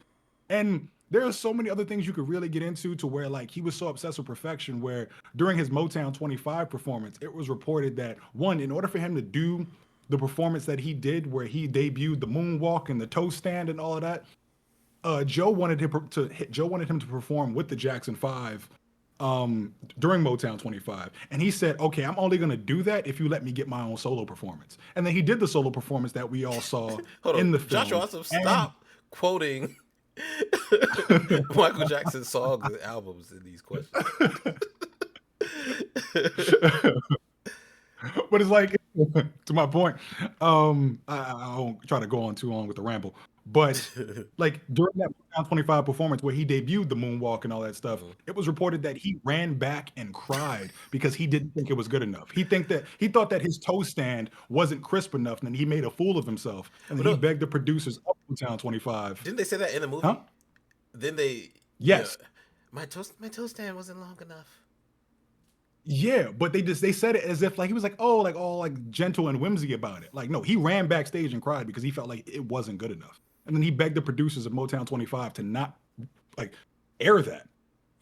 And there are so many other things you could really get into to where like he was so obsessed with perfection. Where during his Motown 25 performance, it was reported that one, in order for him to do the performance that he did, where he debuted the moonwalk and the toe stand and all of that, Joe wanted him to perform with the Jackson Five during Motown 25. And he said, "Okay, I'm only going to do that if you let me get my own solo performance." And then he did the solo performance that we all saw Hold on, in the Joshua. film. Also, And stop quoting Michael Jackson songs and albums in these questions. but it's like to my point, I won't try to go on too long with the ramble, but like during that Motown 25 performance where he debuted the moonwalk and all that stuff, Mhm. it was reported that he ran back and cried because he didn't think it was good enough. He thought that his toe stand wasn't crisp enough, and then he made a fool of himself. And then Well, he no, begged the producers of Motown 25, didn't they say that in the huh? movie? Then they, yeah, Yes. my toe stand wasn't long enough. Yeah, but they said it as if like he was like, oh, like all like gentle and whimsy about it. Like, no, he ran backstage and cried because he felt like it wasn't good enough. And then he begged the producers of Motown 25 to not like air that.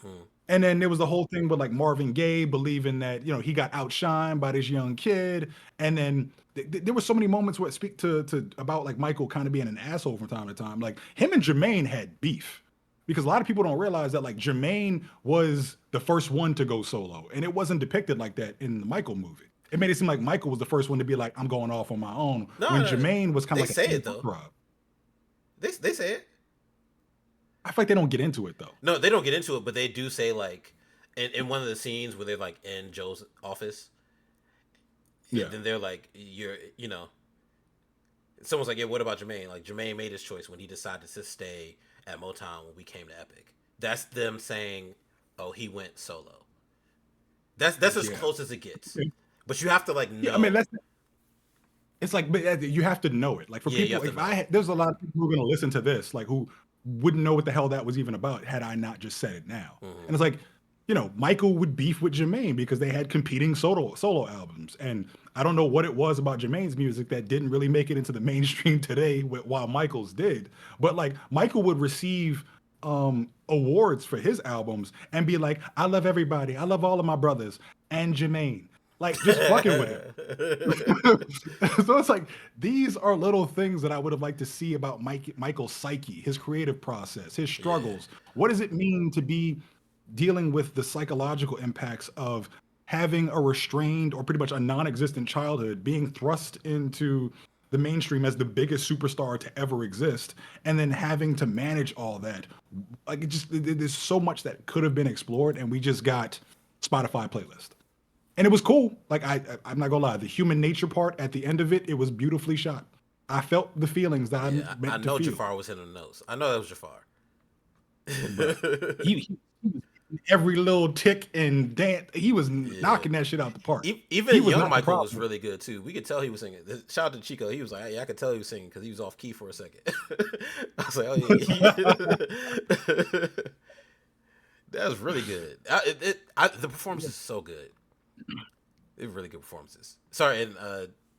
Hmm. And then there was the whole thing with like Marvin Gaye believing that, he got outshined by this young kid. And then there were so many moments where it speak to about like Michael kind of being an asshole from time to time. Like him and Jermaine had beef because a lot of people don't realize that like Jermaine was the first one to go solo, and it wasn't depicted like that in the Michael movie. It made it seem like Michael was the first one to be like, "I'm going off on my own," No, when no, no, Jermaine was kind they of like say an it though. heartthrob. They say it. I feel like they don't get into it though. No, they don't get into it, but they do say like in one of the scenes where they're like in Joe's office, Yeah, then they're like, someone's like, yeah, what about Jermaine? Like Jermaine made his choice when he decided to stay at Motown when we came to Epic. That's them saying, oh, he went solo. That's as yeah, close as it gets. But you have to like yeah. I mean, know. that's it's like, but you have to know it. Like for Yeah, you people, have to if know. there's a lot of people who are going to listen to this, like who wouldn't know what the hell that was even about had I not just said it now. And Hmm. it's like, Michael would beef with Jermaine because they had competing solo albums, and I don't know what it was about Jermaine's music that didn't really make it into the mainstream today, while Michael's did. But like Michael would receive awards for his albums and be like, I love everybody. I love all of my brothers and Jermaine. Like just fucking with him. So it's like these are little things that I would have liked to see about Michael's psyche, his creative process, his Yeah, struggles. What does it mean to be dealing with the psychological impacts of having a restrained or pretty much a non-existent childhood, being thrust into the mainstream as the biggest superstar to ever exist, and then having to manage all that? Like there's so much that could have been explored, and we just got Spotify playlist. And it was cool. Like I'm not gonna lie, the human nature part at the end of it, it was beautifully shot. I felt the feelings that I'm yeah. I meant to know feel. Jafar was hitting the notes. I know that was Jafar. Bruh. He was every little tick and dance. He was Yeah. knocking that shit out the park. He Even was young not the Michael was problem. really good too. We could tell he was singing. Shout out to Chico. He was like, yeah, I could tell he was singing because he was off key for a second. I was like, oh yeah, that was really good. The performance Yeah, is so good. They're really good performances. Sorry, and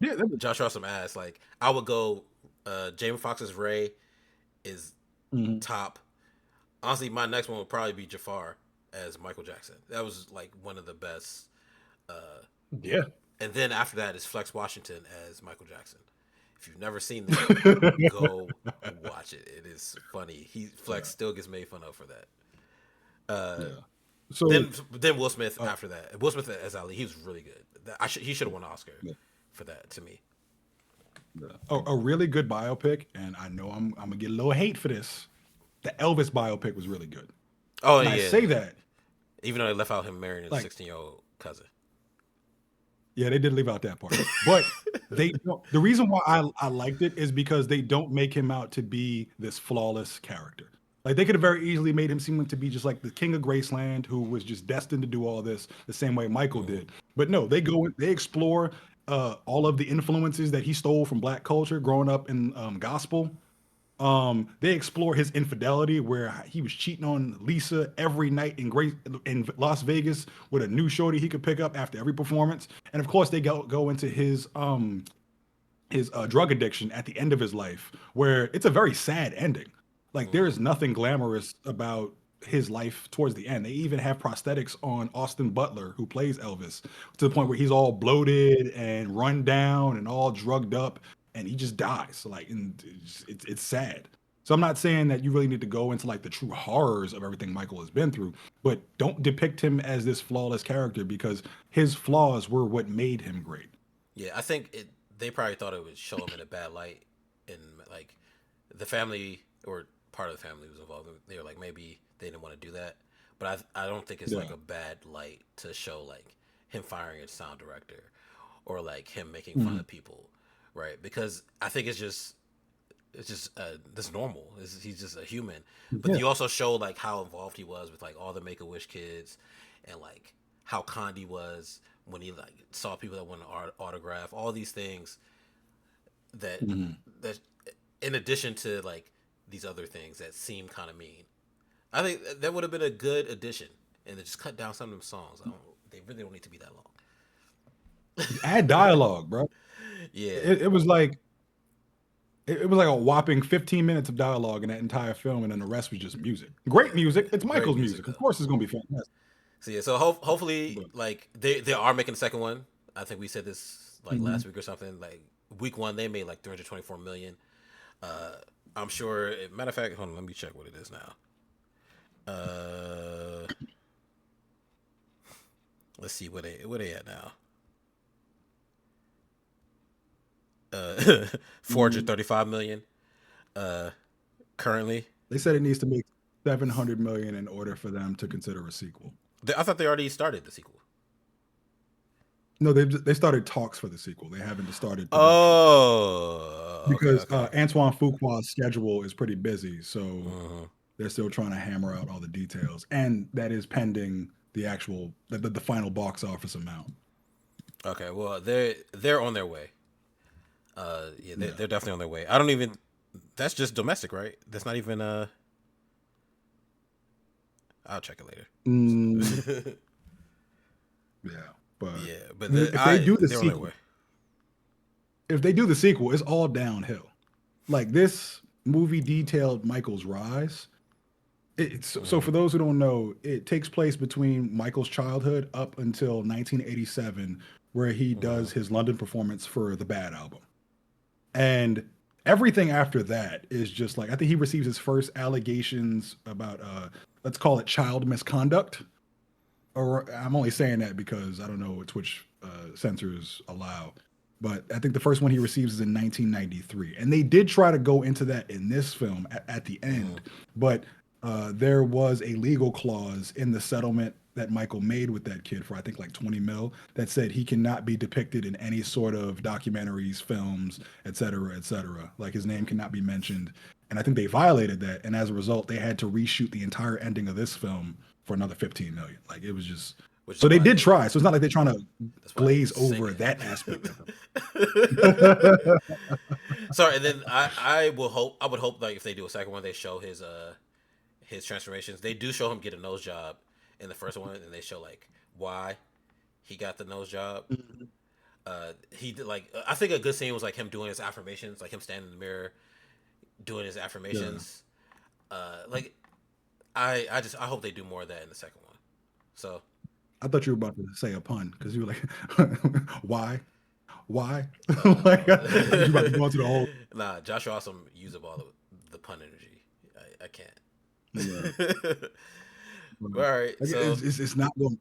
yeah, Josh Russell asked, like, I would go. Jamie Foxx's Ray is mhm. top. Honestly, my next one would probably be Jafar as Michael Jackson. That was like one of the best. Uh, Yeah. and then after that is Flex Washington as Michael Jackson. If you've never seen that, go watch it. It is funny. Flex Yeah, still gets made fun of for that. Uh, yeah. So then Will Smith uh, after that. Will Smith as Ali, he was really good. He should have won an Oscar yeah, for that to me. yeah. A really good biopic, and I know I'm gonna get a little hate for this. The Elvis biopic was really good, Oh and I yeah, say that even though they left out him marrying his like 16-year-old cousin. yeah, they did leave out that part. But they don't, the reason why I liked it is because they don't make him out to be this flawless character. Like they could have very easily made him seem to be just like the king of Graceland who was just destined to do all this the same way Michael Mm-hmm. did. But no, they explore all of the influences that he stole from black culture growing up in gospel. They explore his infidelity, where he was cheating on Lisa every night in Las Vegas with a new shorty he could pick up after every performance, and of course they go into his drug addiction at the end of his life, where it's a very sad ending. Like there Mm-hmm. is nothing glamorous about his life towards the end. They even have prosthetics on Austin Butler, who plays Elvis, to the point where Mm-hmm. he's all bloated and run down and all drugged up, and he just dies. Like, and it's sad. So I'm not saying that you really need to go into like the true horrors of everything Michael has been through, but don't depict him as this flawless character because his flaws were what made him great. Yeah, I think they probably thought it would show him in a bad light, and like the family or part of the family was involved. They were like maybe they didn't want to do that, but I don't think it's like Yeah. a bad light to show like him firing a sound director or like him making fun Mhm. of people, right? Because I think it's just this normal. He's just a human, but Yeah. you also show like how involved he was with like all the Make a Wish kids, and like how kind he was when he like saw people that want an autograph. All these things that Mhm. that in addition to like these other things that seem kind of mean. I think that would have been a good addition, and to just cut down some of them songs. They really don't need to be that long. Add dialogue, bro. Yeah, It was like it was like a whopping 15 minutes of dialogue in that entire film, and then the rest was just music. Great music. It's great Michael's music music. Of though. course, it's gonna be fantastic. So yeah, so hopefully But like they are making a second one. I think we said this like mhm. last week or something. Like week one, they made like 324 million. I'm sure. Matter of fact, hold on, let me check what it is now. Uh, let's see where they at now. 435 million. Uh, currently, They said it needs to make 700 million in order for them to consider a sequel. I thought they already started the sequel. No, they started talks for the sequel. They haven't started production Oh, okay, because okay. Antoine Fuqua's schedule is pretty busy, so Hmm. they're still trying to hammer out all the details, and that is pending the final box office amount. Okay, well they're on their way. Yeah, Yeah. they're definitely on their way. I don't even. That's just domestic, right? That's not even. I'll check it Mm, later. yeah, but Yeah, but if they do the they're on their sequel, way. it's all downhill. Like this movie detailed Michael's rise, So for those who don't know, it takes place between Michael's childhood up until 1987, where he Mm-hmm. does his London performance for the Bad album. And everything after that is just like I think he receives his first allegations about let's call it child misconduct. Or I'm only saying that because I don't know which censors allow. But I think the first one he receives is in 1993, and they did try to go into that in this film at the Mm-hmm. end, but there was a legal clause in the settlement that Michael made with that kid for I think like 20 mil that said he cannot be depicted in any sort of documentaries, films, et cetera, et cetera. Like his name cannot be mentioned, and I think they violated that, and as a result, they had to reshoot the entire ending of this film for another 15 million. Like it was just Which is so they why did try. So it's not like they're trying to that's why they glaze was over singing. that aspect of it. Sorry, and then I would hope like if they do a second one, they show his transformations. They do show him get a nose job in the first one, and they show like why he got the nose job. He did like I think a good scene was like him doing his affirmations, like him standing in the mirror doing his Yeah. affirmations. Like I hope they do more of that in the second one. So I thought you were about to say a pun because you were like, why? Why? Like, I thought you were about to go into the whole. nah, Joshua Awesome use up all the pun energy. I Yeah. can't. But, All right, like, so it's not going.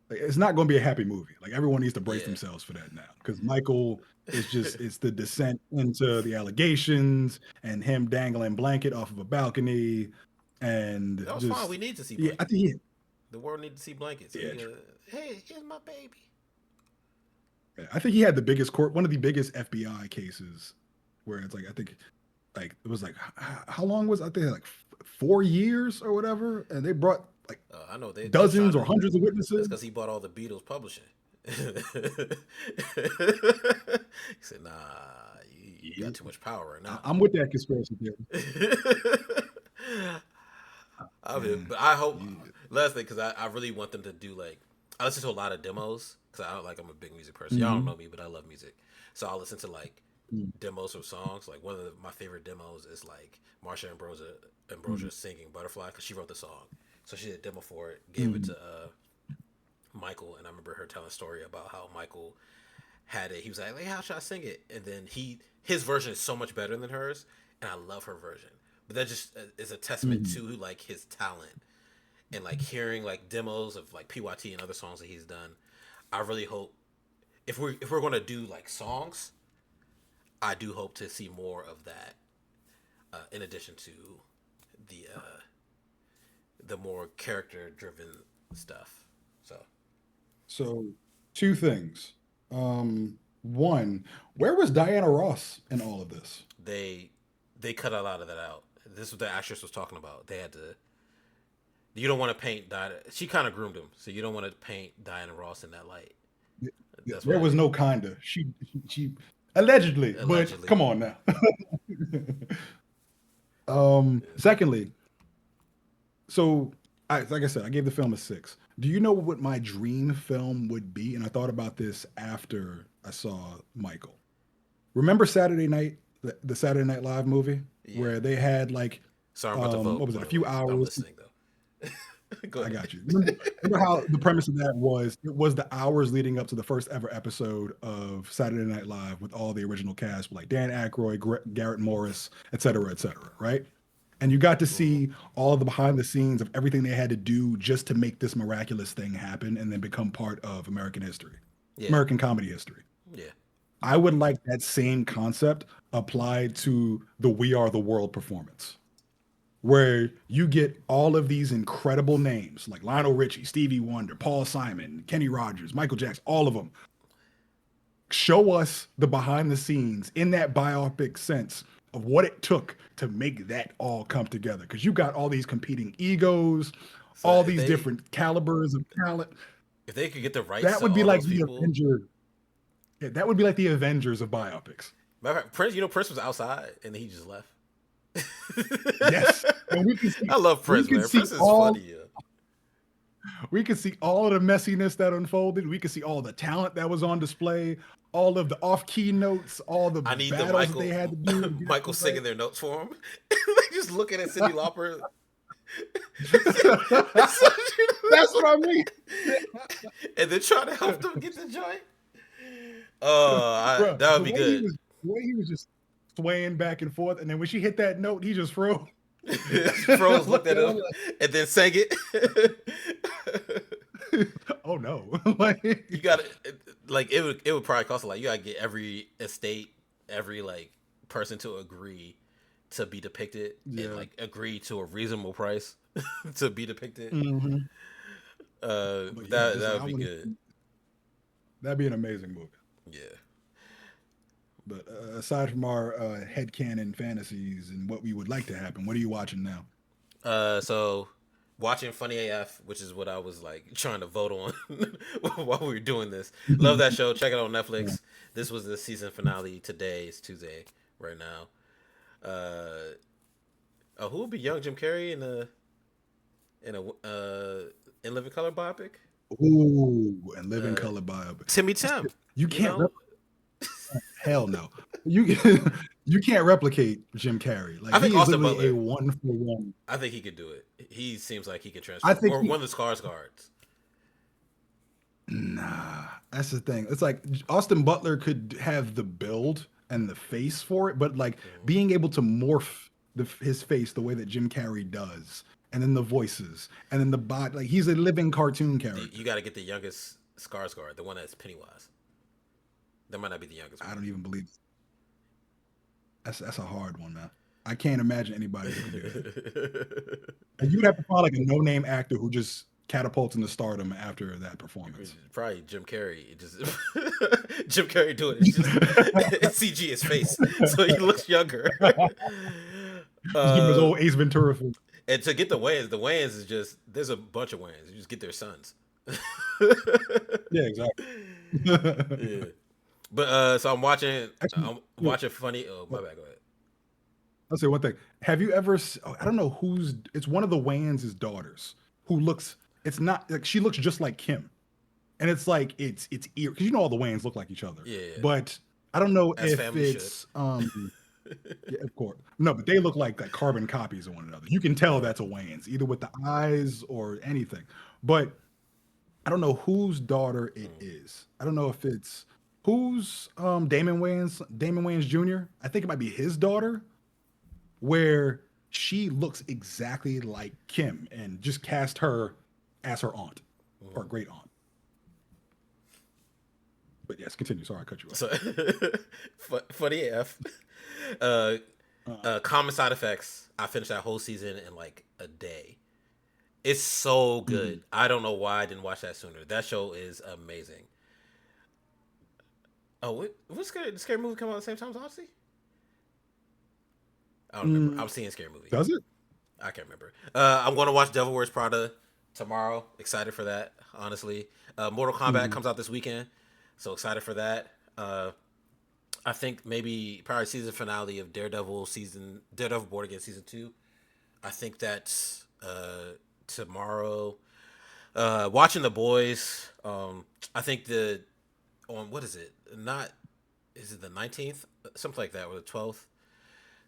Like, it's not going to be a happy movie. Like everyone needs to brace yeah, themselves for that now because Michael is just it's the descent into the allegations and him dangling blanket off of a balcony and that was fine. We just need to see yeah. I blanket. think The world need to see blanket. So yeah. he hey, here's my baby. I think he had the biggest court, one of the biggest FBI cases, where it's like I think, like it was like how long was I think like 4 years or whatever, and they brought like I know they was trying dozens to. or hundreds of That's witnesses. because he bought all the Beatles publishing. He said, "Nah, you got Yeah, too much power right now." I'm with that conspiracy theory. I mean, Man, but I hope yeah. last thing because I really want them to do like I listen to a lot of demos because I don't like I'm a big music person. Y'all don't Mhm. know me, but I love music, so I'll listen to like Mhm. demos of songs. Like one of my favorite demos is like Marsha Mhm. Ambrosia singing Butterfly because she wrote the song, so she did a demo for it, gave it Mhm. to Michael, and I remember her telling a story about how Michael had it. He was like, "Hey, how should I sing it?" And then his version is so much better than hers, and I love her version. But that just is a testament Mhm. to like his talent and like hearing like demos of like PYT and other songs that he's done. I really hope if we're gonna do like songs, I do hope to see more of that. In addition to the more character driven stuff. So So, two things. One, where was Diana Ross in all of this? they they cut a lot of that out. This is what the actress was talking about. They had to. You don't want to paint Diana. She kind of groomed him, so you don't want to paint Diana Ross in that light. That's There why was they no kinda. She allegedly, but allegedly. come on now. Secondly, so like I said, I gave the film a 6. Do you know what my dream film would be? And I thought about this after I saw Michael. Remember Saturday Night, the Saturday Night Live movie, Yeah. where they had like, Sorry, I'm about to what vote. was it, By a the few way, but I'm hours? listening though. Go I ahead. got you. Remember how the premise of that was? It was the hours leading up to the first ever episode of Saturday Night Live with all the original cast, like Dan Aykroyd, Garrett Morris, et cetera, right? And you got to Mm-hmm. see all of the behind the scenes of everything they had to do just to make this miraculous thing happen and then become part of American history, Yeah. American comedy history. Yeah. I would like that same concept applied to the We Are the World performance where you get all of these incredible names like Lionel Richie, Stevie Wonder, Paul Simon, Kenny Rogers, Michael Jackson, all of them. Show us the behind the scenes in that biopic sense of what it took to make that all come together. Because you got all these competing egos, So all these different calibers of talent. if they could get the rights That to would be all like those the people, Avenger. Yeah, that would be like the Avengers of biopics. matter of fact, Prince, Prince was outside and he just left. Yes. And I love we Prince, could man. see Prince is funny. all Yeah. We could see all of the messiness that unfolded. We could see all the talent that was on display, all of the off-key notes, all the I need the battles that they had to do to get Michael everything right. singing their notes for him. Like just looking at Cindy Lauper. So That's what I mean. and then trying to help them get the joint. Bro, That would be good. the way he was just swaying back and forth, and then when she hit that note, he just froze. Froze looked Looked at at him him and then sang it. like, oh no. Like, You got to like it would probably cost a lot. You got to get every estate, every like person to agree to be depicted and yeah. like agree to a reasonable price to be depicted. Hmm. But yeah, That just that I would be want good. that'd be an amazing movie. Yeah. But aside from our headcanon fantasies and what we would like to happen, what are you watching now? So watching Funny AF, which is what I was like trying to vote on while we were doing this. Love that show. Check it out on Yeah. Netflix. This was the season finale today. It's Tuesday right now. Uh, who will be young Jim Carrey in Living Color biopic? Ooh, and Living Uh, Color biopic. Timmy That's Temp. you You can't know, hell no. You you can't replicate Jim Carrey. Like I think he is Austin literally a Butler. one for one. I think he could do it. He seems like he could I transform, think or he one of the Scars guards. nah. That's the thing. It's like Austin Butler could have the build and the face for it, but like Mhm. being able to morph his face the way that Jim Carrey does, and then the voices, and then the body, like he's a living cartoon You character. got to get the youngest Scars guard, the one that's Pennywise. That might not be the youngest I one. don't even believe that's a hard one, man. I can't imagine anybody who could do that. And you'd have to find like a no-name actor who just catapults into stardom after that performance. Probably Jim Carrey. It just Jim Carrey doing it. It's just it's CG his face, so he looks younger. Just give him his uh, old Ace Ventura film. and to get the Wayans is just there's a bunch of Wayans. You just get their sons. Yeah, exactly. Yeah, but so Actually, I'm watching funny. Oh my bad. Go ahead. I'll say one thing. Have you ever? I don't know who's. It's one of the Wayans' daughters who looks. It's not like she looks just like Kim, and it's like it's ear because you know all the Wayans look like each other, Yeah, yeah. but I don't know As if family should. it's yeah, of course no, but they look like carbon copies of one another. You can tell Uh, that's a Wayans either with the eyes or anything, but I don't know whose daughter it mm, is. I don't know if it's who's Damon Wayans Jr. I think it might be his daughter where she looks exactly like Kim and just cast her as her aunt or mm. great aunt. But yes, continue. Sorry, I cut you off. So funny AF. Uh, Uh, common side effects. I finished that whole season in like a day. It's so mhm. good. I don't know why I didn't watch that sooner. That show is amazing. Oh, what scary movie come out at the same time as Odyssey? I don't remember. I Mm, was seeing a scary movie. does it? I can't remember. I'm going to watch Devil Wears Prada tomorrow. Excited for that, honestly. Mortal Kombat Mhm. comes out this weekend, so excited for that. I think maybe probably season finale of Daredevil Born Again season 2. I think that's tomorrow. Watching the boys. I think the on what is it? Not is it the 19th? Something like that, or the 12th?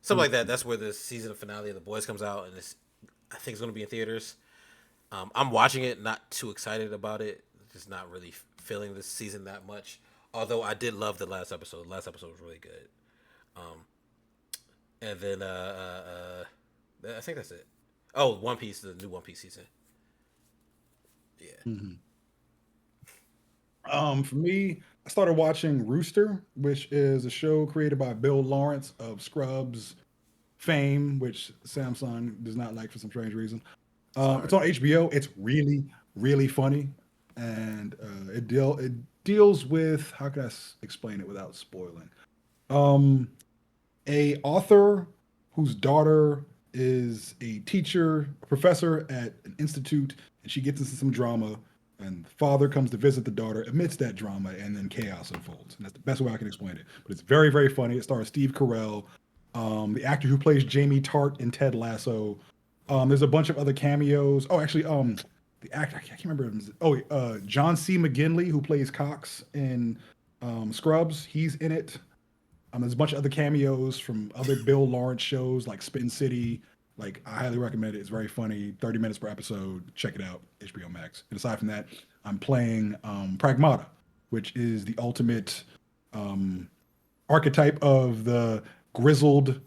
Something like that. Mhm. That's where the season finale of the boys comes out, and I think it's going to be in theaters. I'm watching it, not too excited about it. Just not really feeling this season that much. Although I did love the last episode. The last episode was really good. Um, and then I think that's it. Oh, One Piece, the new One Piece season. Yeah. Mhm. For me, I started watching Rooster, which is a show created by Bill Lawrence of Scrubs fame, which Samsung does not like for some strange reason. It's Sorry. on HBO. It's really, really funny, and it deals with how can explain it without spoiling? Um, a author whose daughter is a teacher, a professor at an institute, and she gets into some drama. And the father comes to visit the daughter, amidst that drama, and then chaos unfolds. And that's the best way I can explain it. But it's very, very funny. It stars Steve Carell, the actor who plays Jamie Tart in Ted Lasso. There's a bunch of other cameos. Oh, actually, the actor I can't remember. Oh, John C. McGinley, who plays Cox in Scrubs, he's in it. There's a bunch of other cameos from other Bill Lawrence shows like Spin City. Like I highly recommend it. It's very funny. 30 minutes per episode. Check it out. HBO Max. And aside from that, I'm playing Pragmata, which is the ultimate um, archetype of the grizzled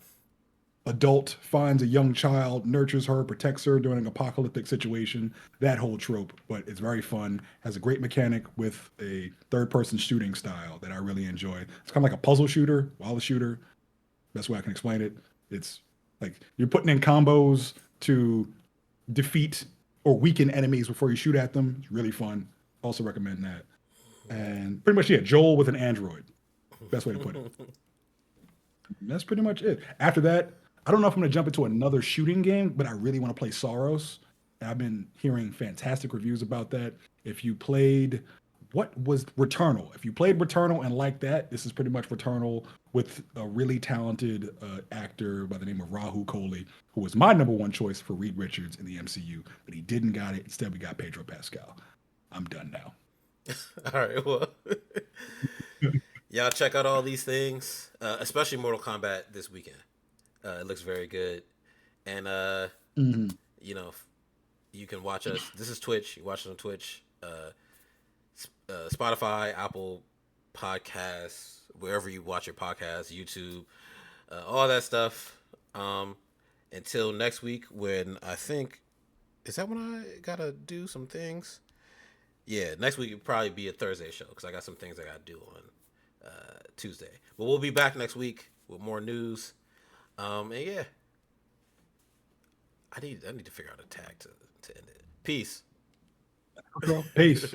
adult finds a young child, nurtures her, protects her during an apocalyptic situation. That whole trope, but it's very fun. Has a great mechanic with a third-person shooting style that I really enjoy. It's kind of like a puzzle shooter, while a shooter. Best way I can explain it. It's like you're putting in combos to defeat or weaken enemies before you shoot at them. It's really fun. Also recommend that. And pretty much, yeah, Joel with an android. Best way to put it. That's pretty much it. After that, I don't know if I'm going to jump into another shooting game, but I really want to play Soros. I've been hearing fantastic reviews about that. If you played, what was Returnal? If you played Returnal and like that, this is pretty much Returnal with a really talented actor by the name of Rahul Kohli, who was my number one choice for Reed Richards in the MCU, but he didn't got it. Instead, we got Pedro Pascal. I'm done now. All right, well, y'all check out all these things, especially Mortal Kombat this weekend. It looks very good, and Mhm. you know, you can watch us. This is Twitch. You watch it on Twitch, Spotify, Apple Podcasts, wherever you watch your podcasts, YouTube, all that stuff. Um, until next week, when I think is that when I gotta do some things. Yeah, next week will probably be a Thursday show because I got some things I gotta do on Tuesday. But we'll be back next week with more news. And yeah, I need to figure out a tag to end it. Peace. Peace.